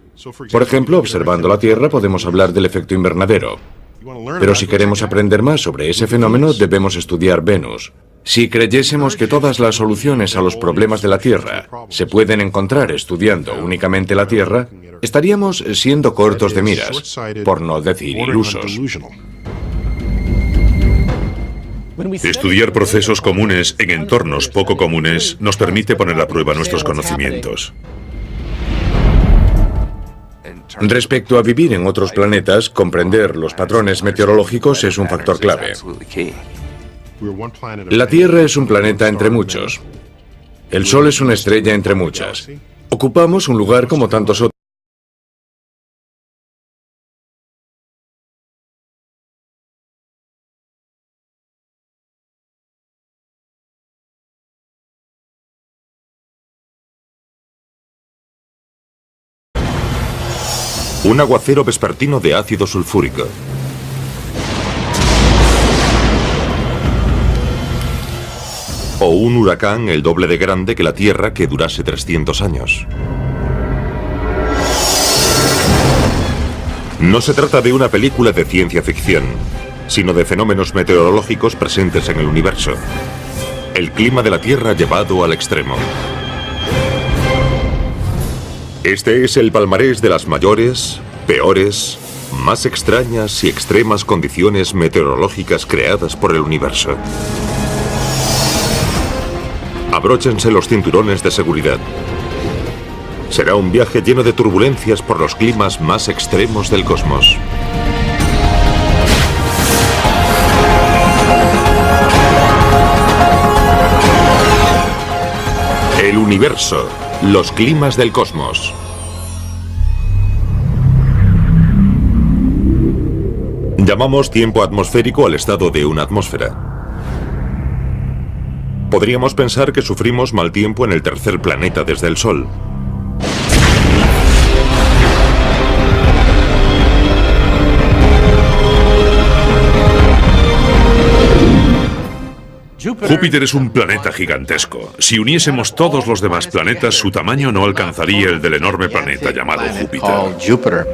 Por ejemplo, observando la Tierra podemos hablar del efecto invernadero. Pero si queremos aprender más sobre ese fenómeno, debemos estudiar Venus. Si creyésemos que todas las soluciones a los problemas de la Tierra se pueden encontrar estudiando únicamente la Tierra, estaríamos siendo cortos de miras, por no decir ilusos. Estudiar procesos comunes en entornos poco comunes nos permite poner a prueba nuestros conocimientos. Respecto a vivir en otros planetas, comprender los patrones meteorológicos es un factor clave. La Tierra es un planeta entre muchos. El Sol es una estrella entre muchas. Ocupamos un lugar como tantos otros. Un aguacero vespertino de ácido sulfúrico. O un huracán el doble de grande que la Tierra que durase 300 años. No se trata de una película de ciencia ficción, sino de fenómenos meteorológicos presentes en el universo. El clima de la Tierra llevado al extremo. Este es el palmarés de las mayores, peores más extrañas y extremas condiciones meteorológicas creadas por el universo. Abróchense los cinturones de seguridad. Será un viaje lleno de turbulencias por los climas más extremos del cosmos. El universo, los climas del cosmos. Llamamos tiempo atmosférico al estado de una atmósfera. Podríamos pensar que sufrimos mal tiempo en el tercer planeta desde el Sol. Júpiter es un planeta gigantesco. Si uniésemos todos los demás planetas, su tamaño no alcanzaría el del enorme planeta llamado Júpiter.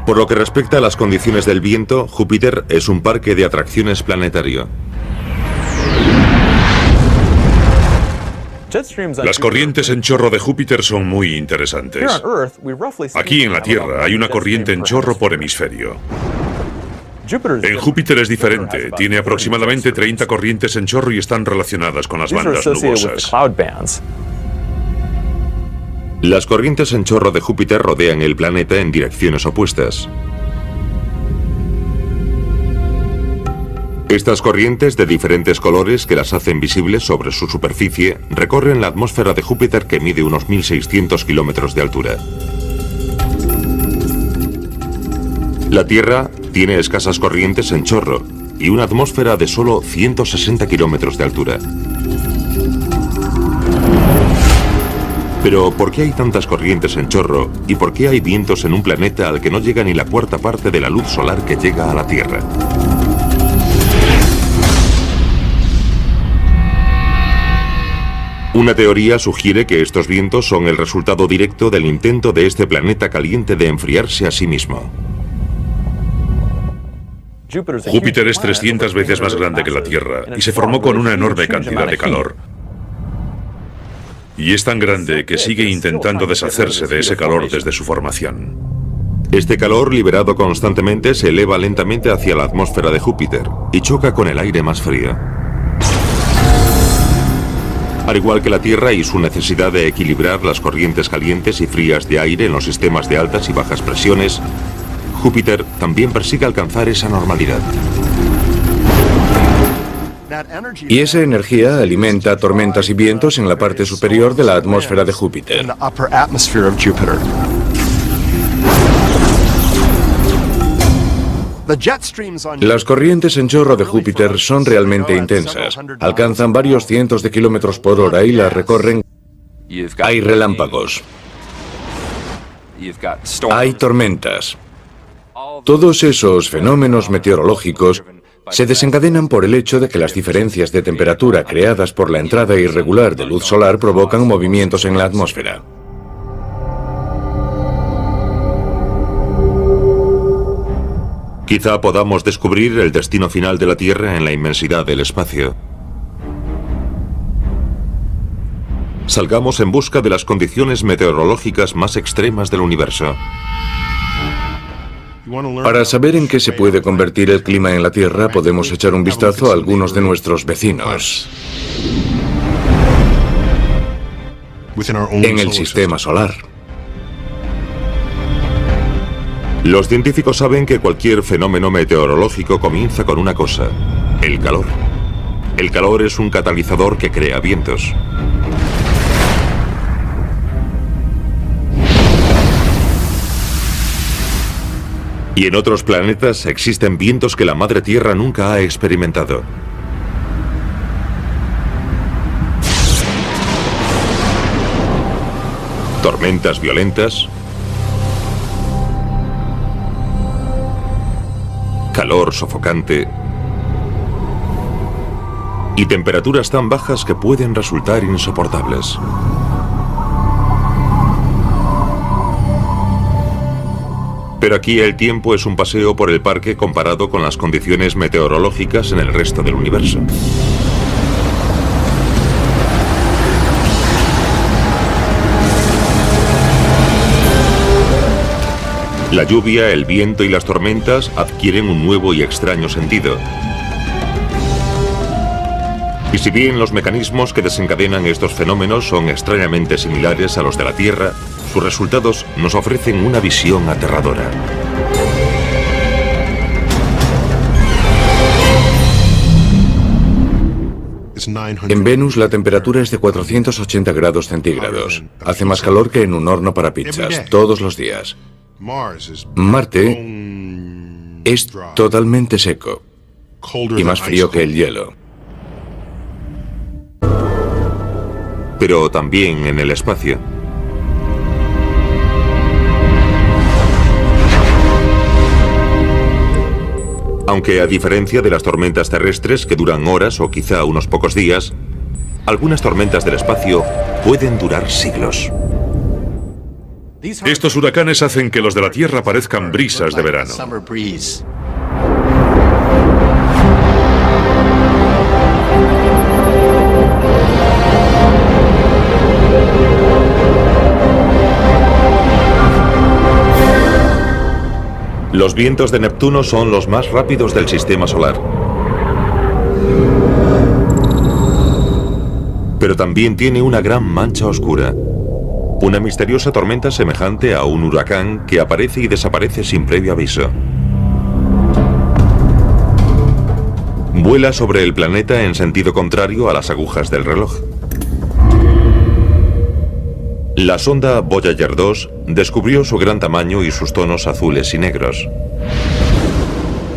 Por lo que respecta a las condiciones del viento, Júpiter es un parque de atracciones planetario. Las corrientes en chorro de Júpiter son muy interesantes. Aquí en la Tierra hay una corriente en chorro por hemisferio. En Júpiter es diferente, tiene aproximadamente 30 corrientes en chorro y están relacionadas con las bandas nubosas. Las corrientes en chorro de Júpiter rodean el planeta en direcciones opuestas. Estas corrientes de diferentes colores que las hacen visibles sobre su superficie recorren la atmósfera de Júpiter, que mide unos 1.600 kilómetros de altura. La Tierra tiene escasas corrientes en chorro y una atmósfera de solo 160 kilómetros de altura. Pero, ¿por qué hay tantas corrientes en chorro y por qué hay vientos en un planeta al que no llega ni la cuarta parte de la luz solar que llega a la Tierra? Una teoría sugiere que estos vientos son el resultado directo del intento de este planeta caliente de enfriarse a sí mismo. Júpiter es 300 veces más grande que la Tierra y se formó con una enorme cantidad de calor. Y es tan grande que sigue intentando deshacerse de ese calor desde su formación. Este calor liberado constantemente se eleva lentamente hacia la atmósfera de Júpiter y choca con el aire más frío. Al igual que la Tierra y su necesidad de equilibrar las corrientes calientes y frías de aire en los sistemas de altas y bajas presiones, Júpiter también persigue alcanzar esa normalidad. Y esa energía alimenta tormentas y vientos en la parte superior de la atmósfera de Júpiter. Las corrientes en chorro de Júpiter son realmente intensas. Alcanzan varios cientos de kilómetros por hora y las recorren. Hay relámpagos. Hay tormentas. Todos esos fenómenos meteorológicos se desencadenan por el hecho de que las diferencias de temperatura creadas por la entrada irregular de luz solar provocan movimientos en la atmósfera. Quizá podamos descubrir el destino final de la Tierra en la inmensidad del espacio. Salgamos en busca de las condiciones meteorológicas más extremas del universo. Para saber en qué se puede convertir el clima en la Tierra, podemos echar un vistazo a algunos de nuestros vecinos en el sistema solar. Los científicos saben que cualquier fenómeno meteorológico comienza con una cosa: el calor. El calor es un catalizador que crea vientos. Y en otros planetas existen vientos que la Madre Tierra nunca ha experimentado. Tormentas violentas, calor sofocante y temperaturas tan bajas que pueden resultar insoportables. Pero aquí el tiempo es un paseo por el parque comparado con las condiciones meteorológicas en el resto del universo. La lluvia, el viento y las tormentas adquieren un nuevo y extraño sentido. Y si bien los mecanismos que desencadenan estos fenómenos son extrañamente similares a los de la Tierra, sus resultados nos ofrecen una visión aterradora. En Venus la temperatura es de 480 grados centígrados. Hace más calor que en un horno para pizzas, todos los días. Marte es totalmente seco y más frío que el hielo. Pero también en el espacio. Aunque a diferencia de las tormentas terrestres que duran horas o quizá unos pocos días, algunas tormentas del espacio pueden durar siglos. Estos huracanes hacen que los de la Tierra parezcan brisas de verano. Los vientos de Neptuno son los más rápidos del sistema solar. Pero también tiene una gran mancha oscura. Una misteriosa tormenta semejante a un huracán que aparece y desaparece sin previo aviso. Vuela sobre el planeta en sentido contrario a las agujas del reloj. La sonda Voyager 2 descubrió su gran tamaño y sus tonos azules y negros.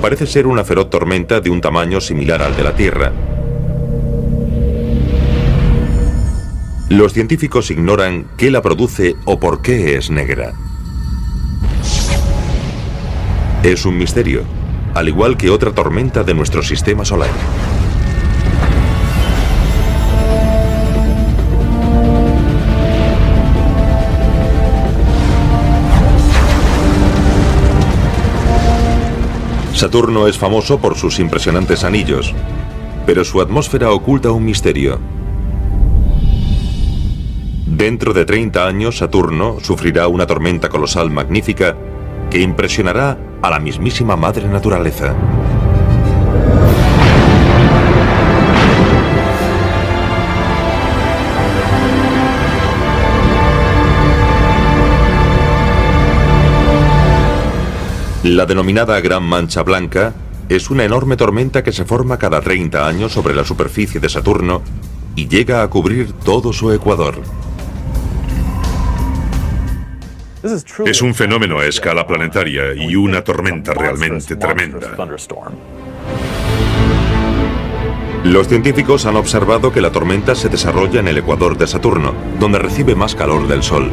Parece ser una feroz tormenta de un tamaño similar al de la Tierra. Los científicos ignoran qué la produce o por qué es negra. Es un misterio, al igual que otra tormenta de nuestro sistema solar. Saturno es famoso por sus impresionantes anillos, pero su atmósfera oculta un misterio. Dentro de 30 años, Saturno sufrirá una tormenta colosal magnífica que impresionará a la mismísima madre naturaleza. La denominada Gran Mancha Blanca es una enorme tormenta que se forma cada 30 años sobre la superficie de Saturno y llega a cubrir todo su ecuador. Es un fenómeno a escala planetaria y una tormenta realmente tremenda. Los científicos han observado que la tormenta se desarrolla en el ecuador de Saturno, donde recibe más calor del Sol.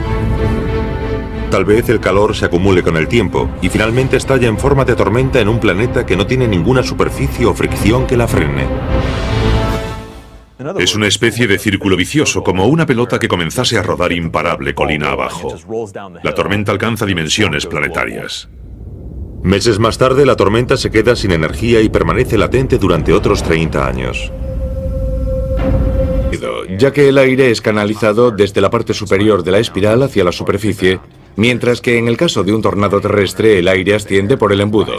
Tal vez el calor se acumule con el tiempo y finalmente estalle en forma de tormenta en un planeta que no tiene ninguna superficie o fricción que la frene. Es una especie de círculo vicioso, como una pelota que comenzase a rodar imparable colina abajo. La tormenta alcanza dimensiones planetarias. Meses más tarde, la tormenta se queda sin energía y permanece latente durante otros 30 años. Ya que el aire es canalizado desde la parte superior de la espiral hacia la superficie, mientras que en el caso de un tornado terrestre el aire asciende por el embudo.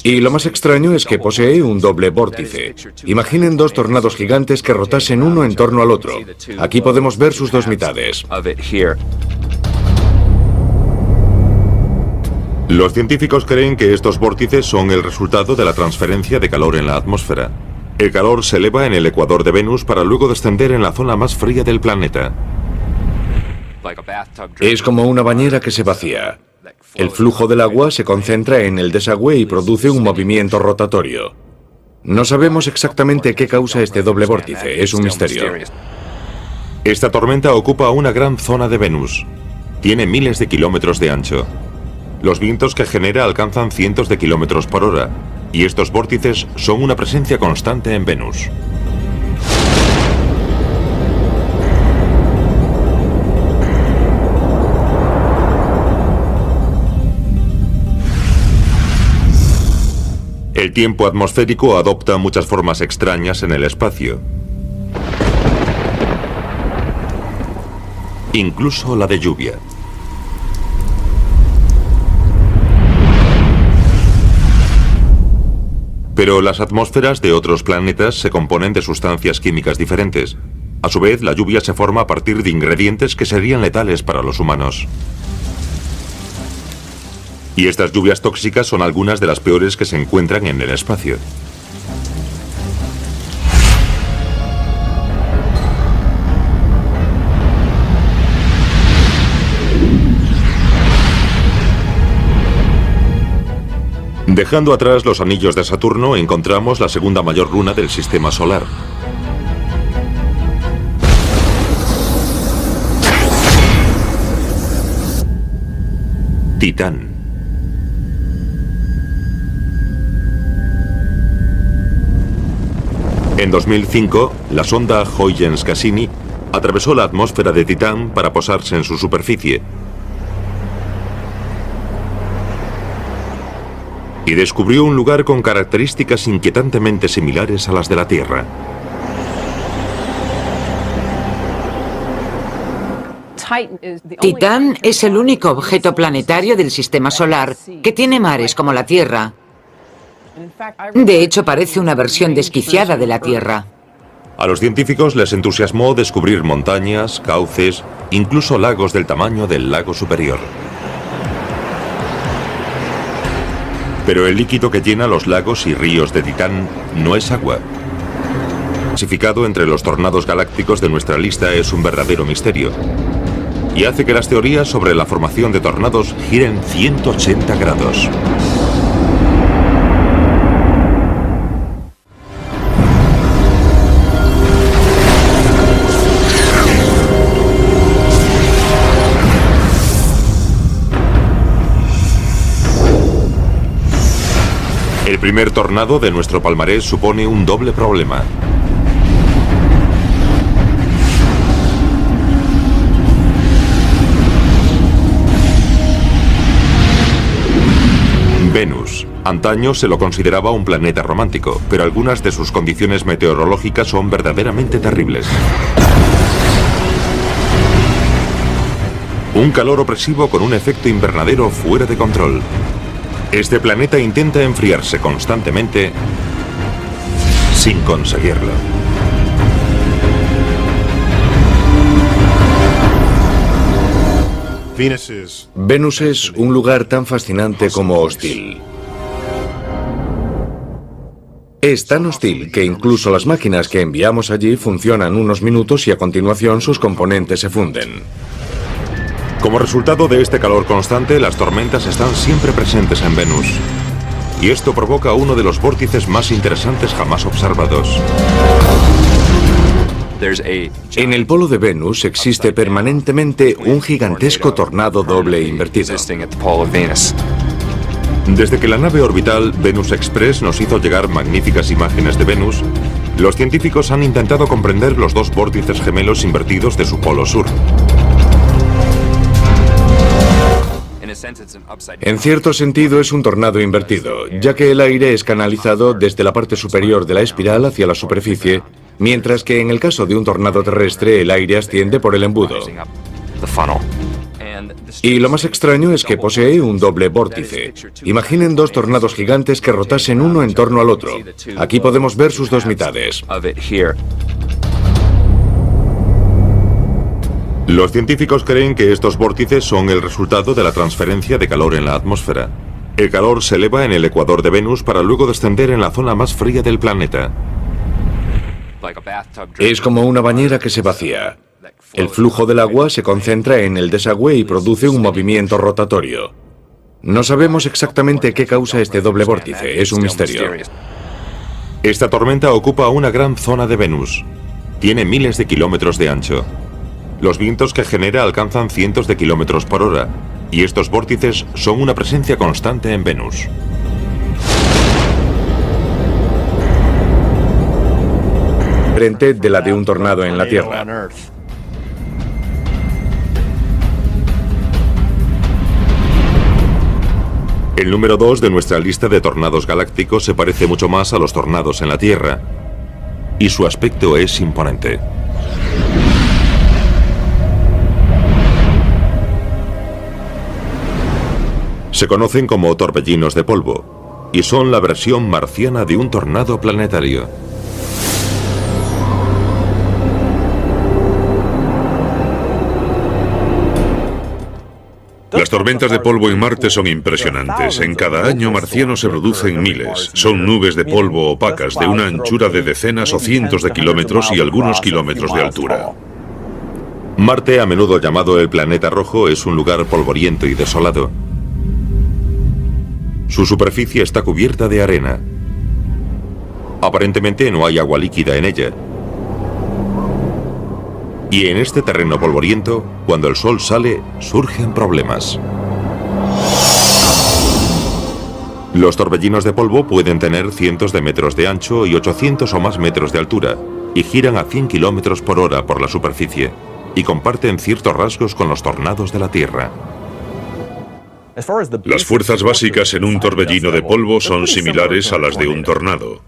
Y lo más extraño es que posee un doble vórtice. Imaginen dos tornados gigantes que rotasen uno en torno al otro. Aquí podemos ver sus dos mitades. Los científicos creen que estos vórtices son el resultado de la transferencia de calor en la atmósfera. El calor se eleva en el ecuador de Venus para luego descender en la zona más fría del planeta. Es como una bañera que se vacía. El flujo del agua se concentra en el desagüe y produce un movimiento rotatorio. No sabemos exactamente qué causa este doble vórtice, es un misterio. Esta tormenta ocupa una gran zona de Venus. Tiene miles de kilómetros de ancho. Los vientos que genera alcanzan cientos de kilómetros por hora, y estos vórtices son una presencia constante en Venus. El tiempo atmosférico adopta muchas formas extrañas en el espacio. Incluso la de lluvia. Pero las atmósferas de otros planetas se componen de sustancias químicas diferentes. A su vez, la lluvia se forma a partir de ingredientes que serían letales para los humanos. Y estas lluvias tóxicas son algunas de las peores que se encuentran en el espacio. Dejando atrás los anillos de Saturno, encontramos la segunda mayor luna del sistema solar. Titán. En 2005, la sonda Huygens-Cassini atravesó la atmósfera de Titán para posarse en su superficie. Y descubrió un lugar con características inquietantemente similares a las de la Tierra. Titán es el único objeto planetario del sistema solar que tiene mares como la Tierra. De hecho, parece una versión desquiciada de la Tierra. A los científicos les entusiasmó descubrir montañas, cauces, incluso lagos del tamaño del lago superior. Pero el líquido que llena los lagos y ríos de Titán no es agua. Clasificado entre los tornados galácticos de nuestra lista es un verdadero misterio. Y hace que las teorías sobre la formación de tornados giren 180 grados. El primer tornado de nuestro palmarés supone un doble problema. Venus. Antaño se lo consideraba un planeta romántico, pero algunas de sus condiciones meteorológicas son verdaderamente terribles. Un calor opresivo con un efecto invernadero fuera de control. Este planeta intenta enfriarse constantemente sin conseguirlo. Venus es un lugar tan fascinante como hostil. Es tan hostil que incluso las máquinas que enviamos allí funcionan unos minutos y a continuación sus componentes se funden. Como resultado de este calor constante, las tormentas están siempre presentes en Venus. Y esto provoca uno de los vórtices más interesantes jamás observados. En el polo de Venus existe permanentemente un gigantesco tornado doble invertido. Desde que la nave orbital Venus Express nos hizo llegar magníficas imágenes de Venus, los científicos han intentado comprender los dos vórtices gemelos invertidos de su polo sur. En cierto sentido es un tornado invertido, ya que el aire es canalizado desde la parte superior de la espiral hacia la superficie, mientras que en el caso de un tornado terrestre el aire asciende por el embudo. Y lo más extraño es que posee un doble vórtice. Imaginen dos tornados gigantes que rotasen uno en torno al otro. Aquí podemos ver sus dos mitades. Los científicos creen que estos vórtices son el resultado de la transferencia de calor en la atmósfera. El calor se eleva en el ecuador de Venus para luego descender en la zona más fría del planeta. Es como una bañera que se vacía. El flujo del agua se concentra en el desagüe y produce un movimiento rotatorio. No sabemos exactamente qué causa este doble vórtice, es un misterio. Esta tormenta ocupa una gran zona de Venus. Tiene miles de kilómetros de ancho. Los vientos que genera alcanzan cientos de kilómetros por hora, y estos vórtices son una presencia constante en Venus. Diferente de la de un tornado en la Tierra. El número 2 de nuestra lista de tornados galácticos se parece mucho más a los tornados en la Tierra, y su aspecto es imponente. Se conocen como torbellinos de polvo, y son la versión marciana de un tornado planetario. Las tormentas de polvo en Marte son impresionantes. En cada año marciano se producen miles. Son nubes de polvo opacas de una anchura de decenas o cientos de kilómetros y algunos kilómetros de altura. Marte, a menudo llamado el planeta rojo, es un lugar polvoriento y desolado. Su superficie está cubierta de arena. Aparentemente no hay agua líquida en ella. Y en este terreno polvoriento, cuando el sol sale, surgen problemas. Los torbellinos de polvo pueden tener cientos de metros de ancho y 800 o más metros de altura, y giran a 100 kilómetros por hora por la superficie, y comparten ciertos rasgos con los tornados de la Tierra. Las fuerzas básicas en un torbellino de polvo son similares a las de un tornado.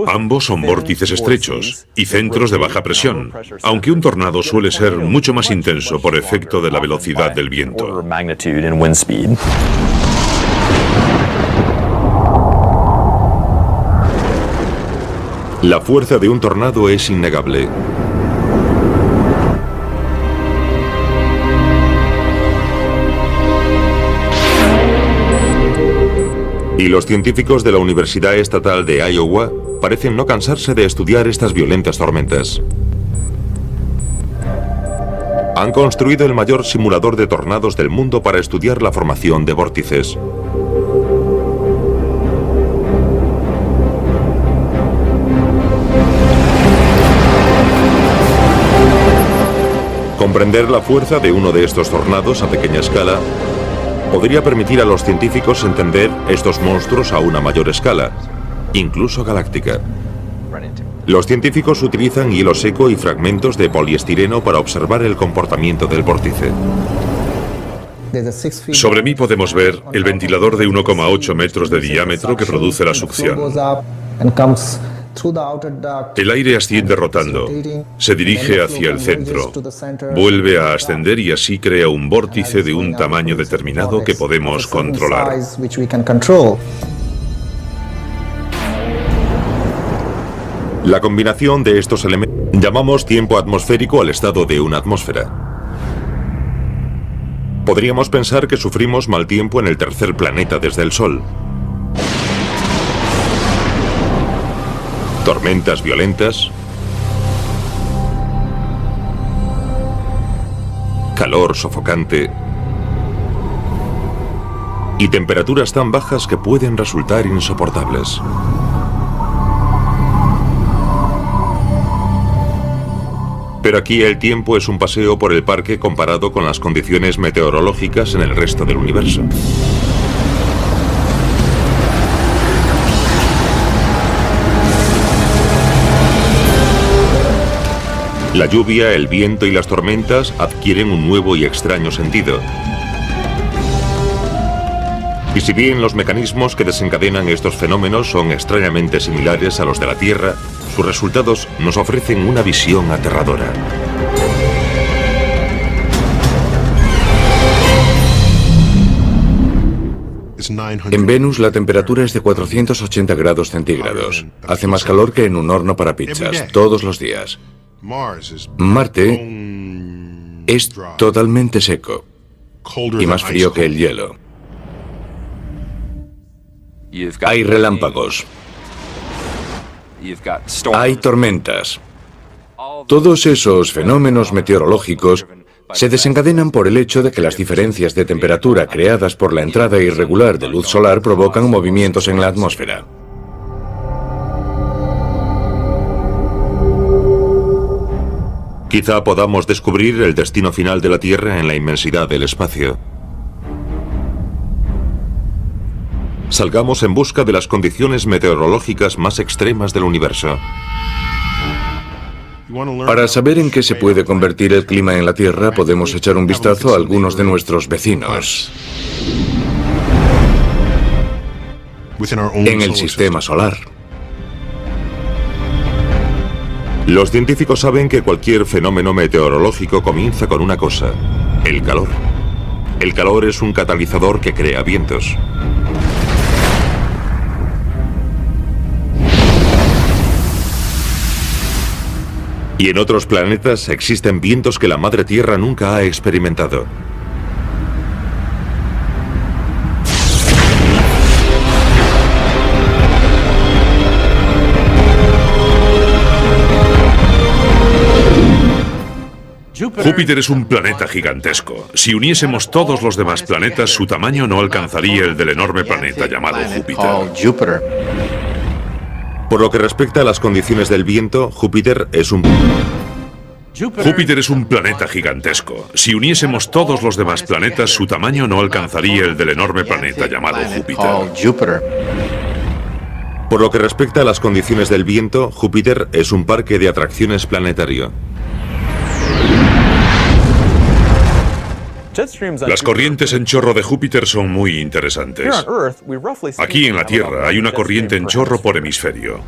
Ambos son vórtices estrechos y centros de baja presión, aunque un tornado suele ser mucho más intenso por efecto de la velocidad del viento. La fuerza de un tornado es innegable. Y los científicos de la Universidad Estatal de Iowa parecen no cansarse de estudiar estas violentas tormentas. Han construido el mayor simulador de tornados del mundo para estudiar la formación de vórtices. Comprender la fuerza de uno de estos tornados a pequeña escala podría permitir a los científicos entender estos monstruos a una mayor escala, incluso galáctica. Los científicos utilizan hielo seco y fragmentos de poliestireno para observar el comportamiento del vórtice. Sobre mí podemos ver el ventilador de 1,8 metros de diámetro que produce la succión. El aire asciende rotando, se dirige hacia el centro, vuelve a ascender y así crea un vórtice de un tamaño determinado que podemos controlar. La combinación de estos elementos llamamos tiempo atmosférico al estado de una atmósfera. Podríamos pensar que sufrimos mal tiempo en el tercer planeta desde el Sol. Tormentas violentas, calor sofocante y temperaturas tan bajas que pueden resultar insoportables. Pero aquí el tiempo es un paseo por el parque comparado con las condiciones meteorológicas en el resto del universo. La lluvia, el viento y las tormentas adquieren un nuevo y extraño sentido. Y si bien los mecanismos que desencadenan estos fenómenos son extrañamente similares a los de la Tierra, sus resultados nos ofrecen una visión aterradora. En Venus la temperatura es de 480 grados centígrados. Hace más calor que en un horno para pizzas, todos los días. Marte es totalmente seco y más frío que el hielo. Hay relámpagos. Hay tormentas. Todos esos fenómenos meteorológicos se desencadenan por el hecho de que las diferencias de temperatura creadas por la entrada irregular de luz solar provocan movimientos en la atmósfera. Quizá podamos descubrir el destino final de la Tierra en la inmensidad del espacio. Salgamos en busca de las condiciones meteorológicas más extremas del universo. Para saber en qué se puede convertir el clima en la Tierra, podemos echar un vistazo a algunos de nuestros vecinos. En el sistema solar. Los científicos saben que cualquier fenómeno meteorológico comienza con una cosa: el calor. El calor es un catalizador que crea vientos. Y en otros planetas existen vientos que la Madre Tierra nunca ha experimentado. Júpiter es un planeta gigantesco. Si uniésemos todos los demás planetas, su tamaño no alcanzaría el del enorme planeta llamado Júpiter. Por lo que respecta a las condiciones del viento, Júpiter es un planeta gigantesco. Si uniésemos todos los demás planetas, su tamaño no alcanzaría el del enorme planeta llamado Júpiter. Por lo que respecta a las condiciones del viento, Júpiter es un parque de atracciones planetario. Las corrientes en chorro de Júpiter son muy interesantes. Aquí en la Tierra hay una corriente en chorro por hemisferio.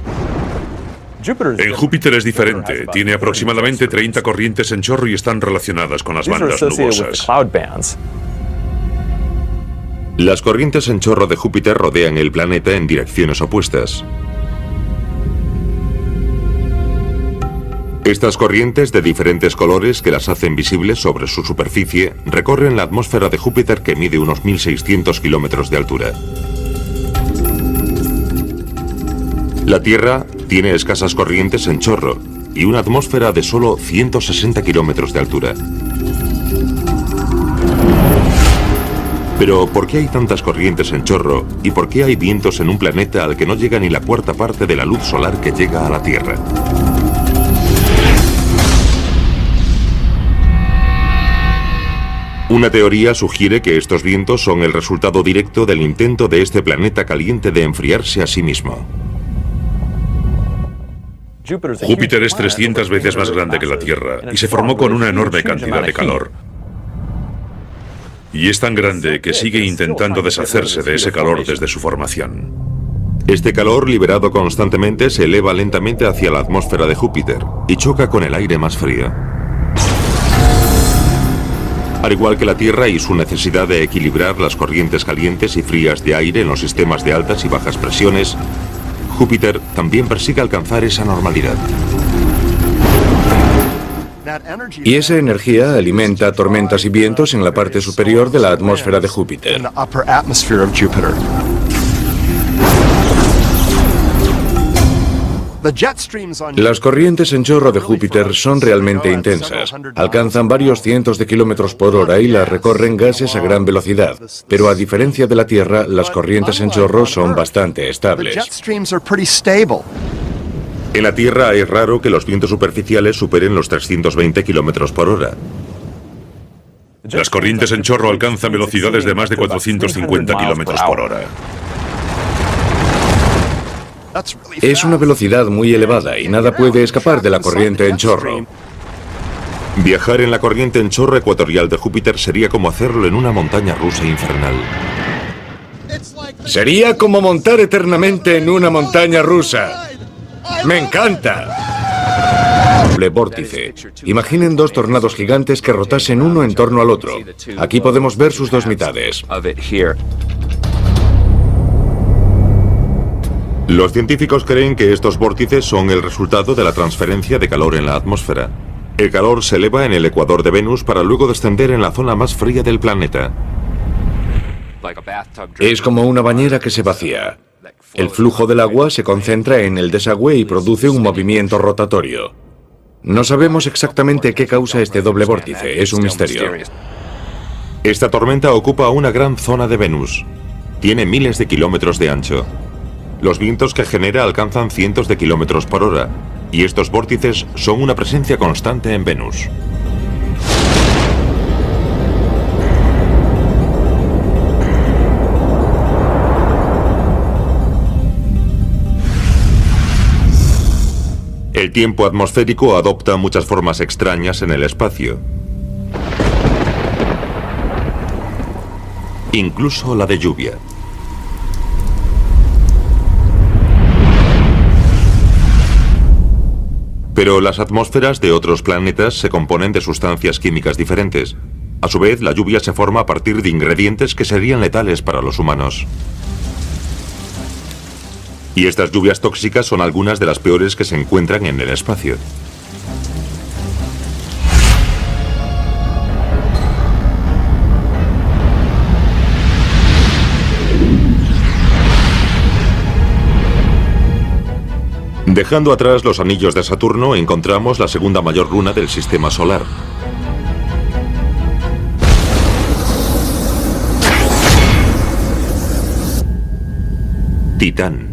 En Júpiter es diferente. Tiene aproximadamente 30 corrientes en chorro y están relacionadas con las bandas nubosas. Las corrientes en chorro de Júpiter rodean el planeta en direcciones opuestas. Estas corrientes de diferentes colores que las hacen visibles sobre su superficie recorren la atmósfera de Júpiter, que mide unos 1.600 kilómetros de altura. La Tierra tiene escasas corrientes en chorro y una atmósfera de solo 160 kilómetros de altura. Pero, ¿por qué hay tantas corrientes en chorro y por qué hay vientos en un planeta al que no llega ni la cuarta parte de la luz solar que llega a la Tierra? Una teoría sugiere que estos vientos son el resultado directo del intento de este planeta caliente de enfriarse a sí mismo. Júpiter es 300 veces más grande que la Tierra y se formó con una enorme cantidad de calor. Y es tan grande que sigue intentando deshacerse de ese calor desde su formación. Este calor liberado constantemente se eleva lentamente hacia la atmósfera de Júpiter y choca con el aire más frío. Al igual que la Tierra y su necesidad de equilibrar las corrientes calientes y frías de aire en los sistemas de altas y bajas presiones, Júpiter también persigue alcanzar esa normalidad. Y esa energía alimenta tormentas y vientos en la parte superior de la atmósfera de Júpiter. Las corrientes en chorro de Júpiter son realmente intensas. Alcanzan varios cientos de kilómetros por hora y las recorren gases a gran velocidad. Pero a diferencia de la Tierra, las corrientes en chorro son bastante estables. En la Tierra es raro que los vientos superficiales superen los 320 kilómetros por hora. Las corrientes en chorro alcanzan velocidades de más de 450 kilómetros por hora. Es una velocidad muy elevada y nada puede escapar de la corriente en chorro. Viajar en la corriente en chorro ecuatorial de Júpiter sería como hacerlo en una montaña rusa infernal. Sería como montar eternamente en una montaña rusa. ¡Me encanta! Doble vórtice. Imaginen dos tornados gigantes que rotasen uno en torno al otro. Aquí podemos ver sus dos mitades. Los científicos creen que estos vórtices son el resultado de la transferencia de calor en la atmósfera. El calor se eleva en el ecuador de Venus para luego descender en la zona más fría del planeta. Es como una bañera que se vacía. El flujo del agua se concentra en el desagüe y produce un movimiento rotatorio. No sabemos exactamente qué causa este doble vórtice, es un misterio. Esta tormenta ocupa una gran zona de Venus. Tiene miles de kilómetros de ancho. Los vientos que genera alcanzan cientos de kilómetros por hora, y estos vórtices son una presencia constante en Venus. El tiempo atmosférico adopta muchas formas extrañas en el espacio. Incluso la de lluvia. Pero las atmósferas de otros planetas se componen de sustancias químicas diferentes. A su vez, la lluvia se forma a partir de ingredientes que serían letales para los humanos. Y estas lluvias tóxicas son algunas de las peores que se encuentran en el espacio. Dejando atrás los anillos de Saturno, encontramos la segunda mayor luna del sistema solar. Titán.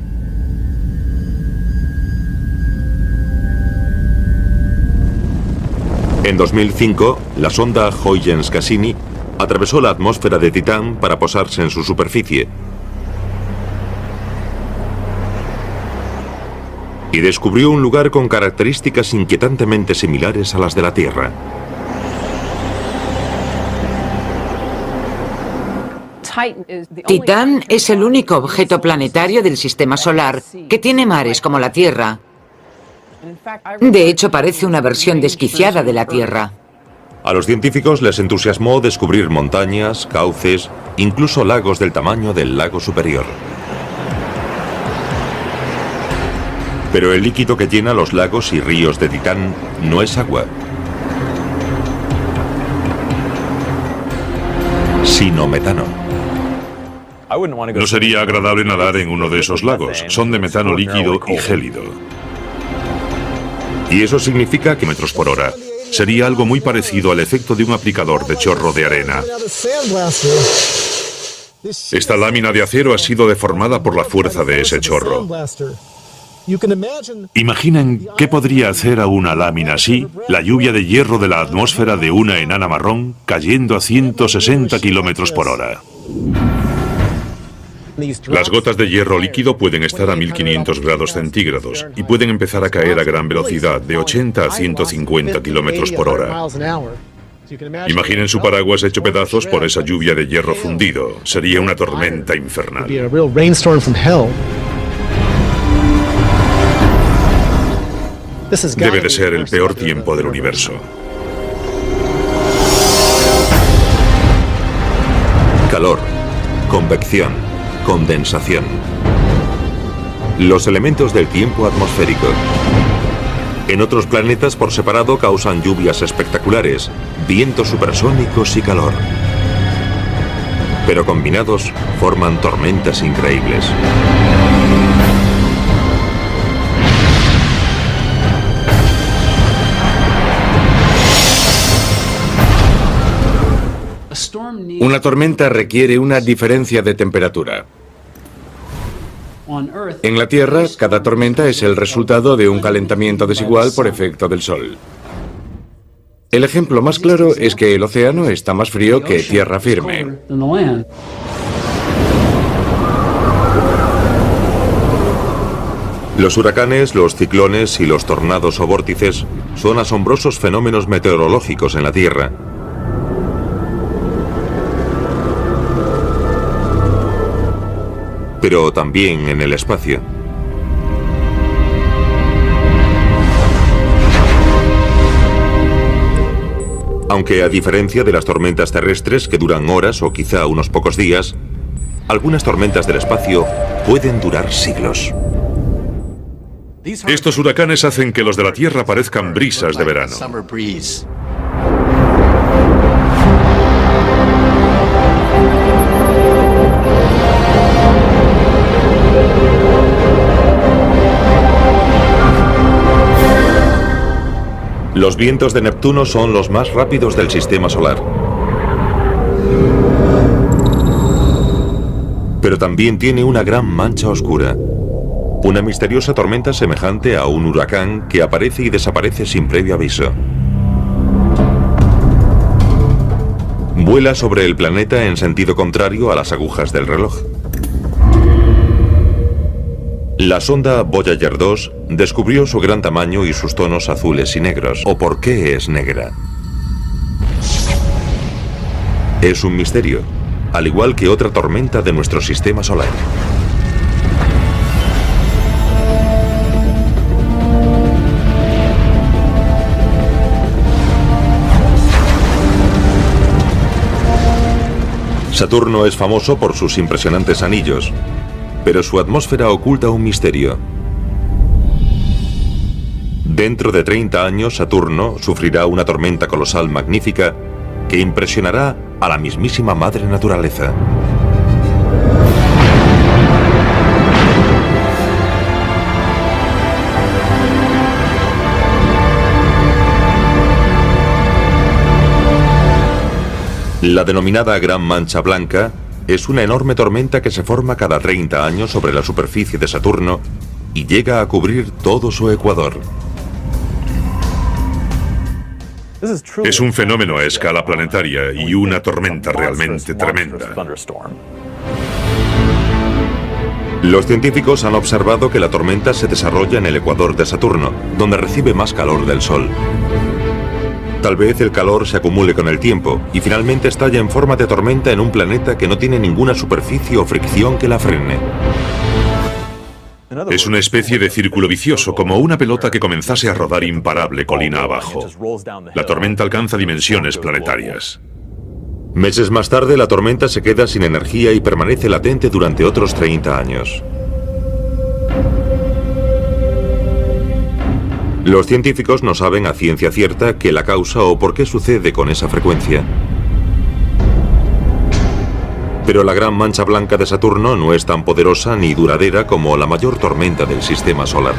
En 2005, la sonda Huygens-Cassini atravesó la atmósfera de Titán para posarse en su superficie. Y descubrió un lugar con características inquietantemente similares a las de la Tierra. Titán es el único objeto planetario del sistema solar que tiene mares como la Tierra. De hecho, parece una versión desquiciada de la Tierra. A los científicos les entusiasmó descubrir montañas, cauces, incluso lagos del tamaño del lago superior. Pero el líquido que llena los lagos y ríos de Titán no es agua, sino metano. No sería agradable nadar en uno de esos lagos. Son de metano líquido y gélido. Y eso significa que Kilómetros por hora. Sería algo muy parecido al efecto de un aplicador de chorro de arena. Esta lámina de acero ha sido deformada por la fuerza de ese chorro. Imaginen qué podría hacer a una lámina así la lluvia de hierro de la atmósfera de una enana marrón cayendo a 160 kilómetros por hora. Las gotas de hierro líquido pueden estar a 1500 grados centígrados y pueden empezar a caer a gran velocidad, de 80 a 150 kilómetros por hora. Imaginen su paraguas hecho pedazos por esa lluvia de hierro fundido. Sería una tormenta infernal. Debe de ser el peor tiempo del universo. calor, convección, condensación. Los elementos del tiempo atmosférico. En otros planetas por separado causan lluvias espectaculares, vientos supersónicos y calor. Pero combinados forman tormentas increíbles. Una tormenta requiere una diferencia de temperatura. En la Tierra, cada tormenta es el resultado de un calentamiento desigual por efecto del Sol. El ejemplo más claro es que el océano está más frío que tierra firme. Los huracanes, los ciclones y los tornados o vórtices son asombrosos fenómenos meteorológicos en la Tierra. Pero también en el espacio. Aunque a diferencia de las tormentas terrestres que duran horas o quizá unos pocos días, algunas tormentas del espacio pueden durar siglos. Estos huracanes hacen que los de la Tierra parezcan brisas de verano. Los vientos de Neptuno son los más rápidos del sistema solar. Pero también tiene una gran mancha oscura. Una misteriosa tormenta semejante a un huracán que aparece y desaparece sin previo aviso. Vuela sobre el planeta en sentido contrario a las agujas del reloj. La sonda Voyager 2 descubrió su gran tamaño y sus tonos azules y negros. ¿O por qué es negra? Es un misterio, al igual que otra tormenta de nuestro sistema solar. Saturno es famoso por sus impresionantes anillos, pero su atmósfera oculta un misterio. Dentro de 30 años, Saturno sufrirá una tormenta colosal magnífica que impresionará a la mismísima madre naturaleza. La denominada Gran Mancha Blanca es una enorme tormenta que se forma cada 30 años sobre la superficie de Saturno y llega a cubrir todo su ecuador. Es un fenómeno a escala planetaria y una tormenta realmente tremenda. Los científicos han observado que la tormenta se desarrolla en el ecuador de Saturno, donde recibe más calor del Sol. Tal vez el calor se acumule con el tiempo y finalmente estalla en forma de tormenta en un planeta que no tiene ninguna superficie o fricción que la frene. Es una especie de círculo vicioso, como una pelota que comenzase a rodar imparable colina abajo. La tormenta alcanza dimensiones planetarias. Meses más tarde, la tormenta se queda sin energía y permanece latente durante otros 30 años. Los científicos no saben a ciencia cierta qué la causa o por qué sucede con esa frecuencia. Pero la Gran Mancha Blanca de Saturno no es tan poderosa ni duradera como la mayor tormenta del sistema solar.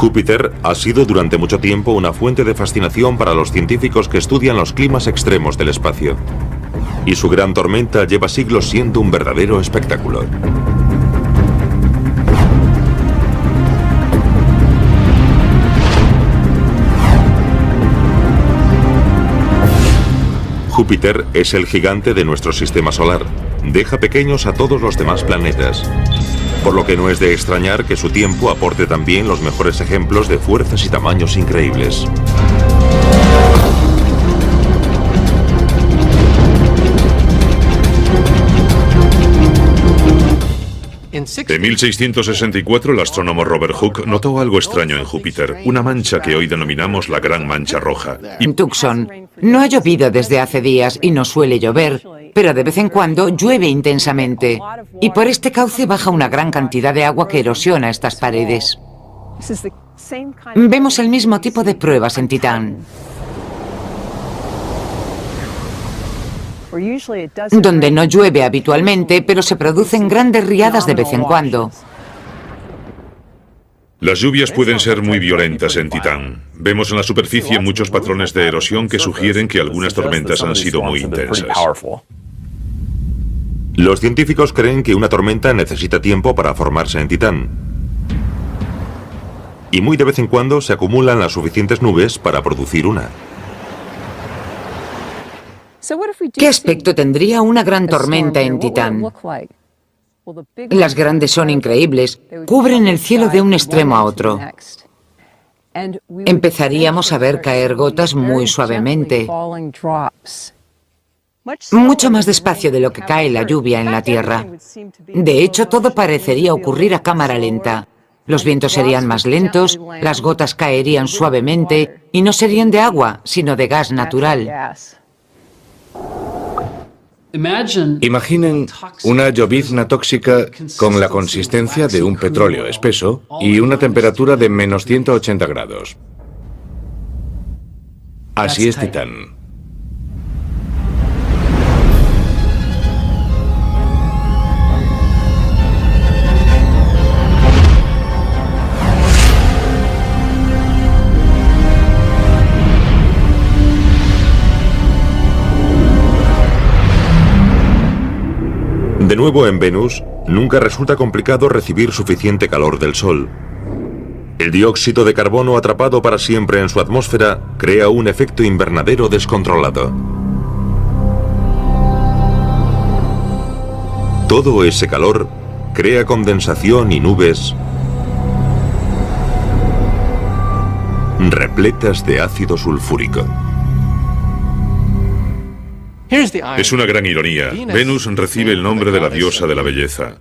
Júpiter ha sido durante mucho tiempo una fuente de fascinación para los científicos que estudian los climas extremos del espacio. Y su gran tormenta lleva siglos siendo un verdadero espectáculo. Júpiter es el gigante de nuestro sistema solar. Deja pequeños a todos los demás planetas. Por lo que no es de extrañar que su tiempo aporte también los mejores ejemplos de fuerzas y tamaños increíbles. En 1664, el astrónomo Robert Hooke notó algo extraño en Júpiter, una mancha que hoy denominamos la Gran Mancha Roja. Tucson, no ha llovido desde hace días y no suele llover, pero de vez en cuando llueve intensamente. Y por este cauce baja una gran cantidad de agua que erosiona estas paredes. Vemos el mismo tipo de pruebas en Titán, donde no llueve habitualmente, pero se producen grandes riadas de vez en cuando. Las lluvias pueden ser muy violentas en Titán. Vemos en la superficie muchos patrones de erosión que sugieren que algunas tormentas han sido muy intensas. Los científicos creen que una tormenta necesita tiempo para formarse en Titán. Y muy de vez en cuando se acumulan las suficientes nubes para producir una. ¿Qué aspecto tendría una gran tormenta en Titán? Las grandes son increíbles, cubren el cielo de un extremo a otro. Empezaríamos a ver caer gotas muy suavemente, mucho más despacio de lo que cae la lluvia en la Tierra. De hecho, todo parecería ocurrir a cámara lenta. Los vientos serían más lentos, las gotas caerían suavemente y no serían de agua, sino de gas natural. Imaginen una llovizna tóxica con la consistencia de un petróleo espeso y una temperatura de menos 180 grados. Así es Titán. De nuevo en Venus, nunca resulta complicado recibir suficiente calor del Sol. El dióxido de carbono atrapado para siempre en su atmósfera crea un efecto invernadero descontrolado. Todo ese calor crea condensación y nubes repletas de ácido sulfúrico. Es una gran ironía. Venus recibe el nombre de la diosa de la belleza.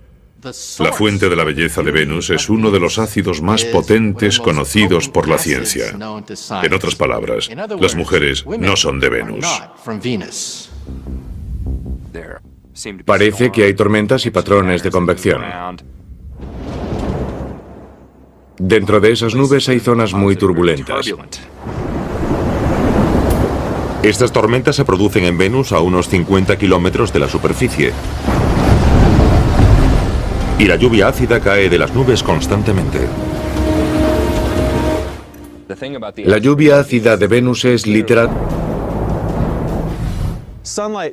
La fuente de la belleza de Venus es uno de los ácidos más potentes conocidos por la ciencia. En otras palabras, las mujeres no son de Venus. Parece que hay tormentas y patrones de convección. Dentro de esas nubes hay zonas muy turbulentas. Estas tormentas se producen en Venus a unos 50 kilómetros de la superficie. Y la lluvia ácida cae de las nubes constantemente. La lluvia ácida de Venus es literal.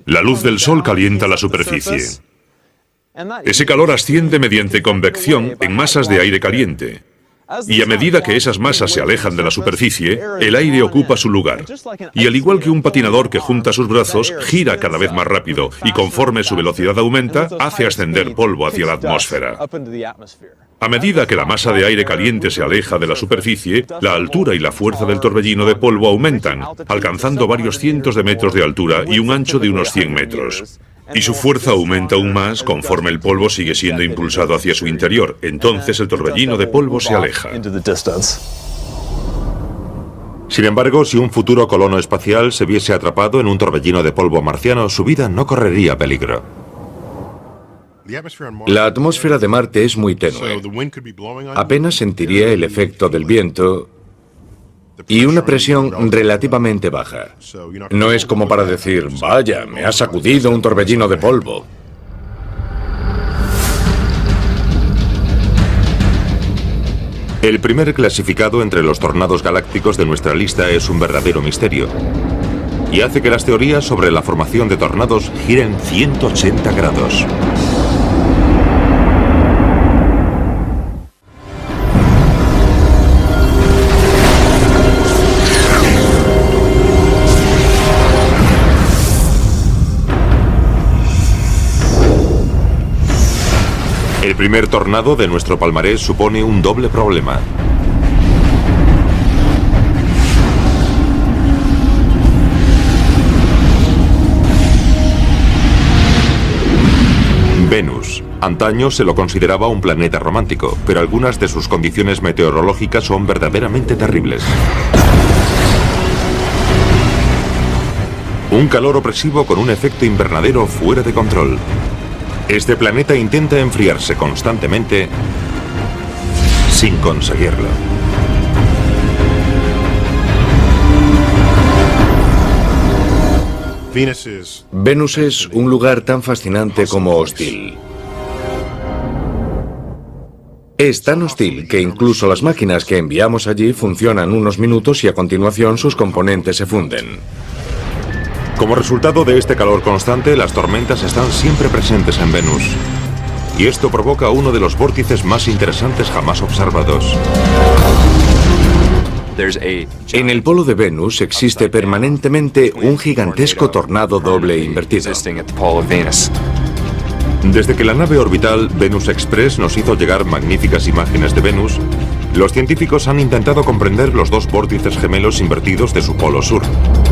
La luz del sol calienta la superficie. Ese calor asciende mediante convección en masas de aire caliente. Y a medida que esas masas se alejan de la superficie, el aire ocupa su lugar. Y al igual que un patinador que junta sus brazos, gira cada vez más rápido y conforme su velocidad aumenta, hace ascender polvo hacia la atmósfera. A medida que la masa de aire caliente se aleja de la superficie, la altura y la fuerza del torbellino de polvo aumentan, alcanzando varios cientos de metros de altura y un ancho de unos 100 metros. Y su fuerza aumenta aún más conforme el polvo sigue siendo impulsado hacia su interior. Entonces el torbellino de polvo se aleja. Sin embargo, si un futuro colono espacial se viese atrapado en un torbellino de polvo marciano, su vida no correría peligro. La atmósfera de Marte es muy tenue. Apenas sentiría el efecto del viento y una presión relativamente baja. No es como para decir, vaya, me ha sacudido un torbellino de polvo. El primer clasificado entre los tornados galácticos de nuestra lista es un verdadero misterio. Y hace que las teorías sobre la formación de tornados giren 180 grados. El primer tornado de nuestro palmarés supone un doble problema. Venus. Antaño se lo consideraba un planeta romántico, pero algunas de sus condiciones meteorológicas son verdaderamente terribles. Un calor opresivo con un efecto invernadero fuera de control. Este planeta intenta enfriarse constantemente sin conseguirlo. Venus es un lugar tan fascinante como hostil. Es tan hostil que incluso las máquinas que enviamos allí funcionan unos minutos y a continuación sus componentes se funden. Como resultado de este calor constante, las tormentas están siempre presentes en Venus. Y esto provoca uno de los vórtices más interesantes jamás observados. En el polo de Venus existe permanentemente un gigantesco tornado doble invertido. Desde que la nave orbital Venus Express nos hizo llegar magníficas imágenes de Venus, los científicos han intentado comprender los dos vórtices gemelos invertidos de su polo sur.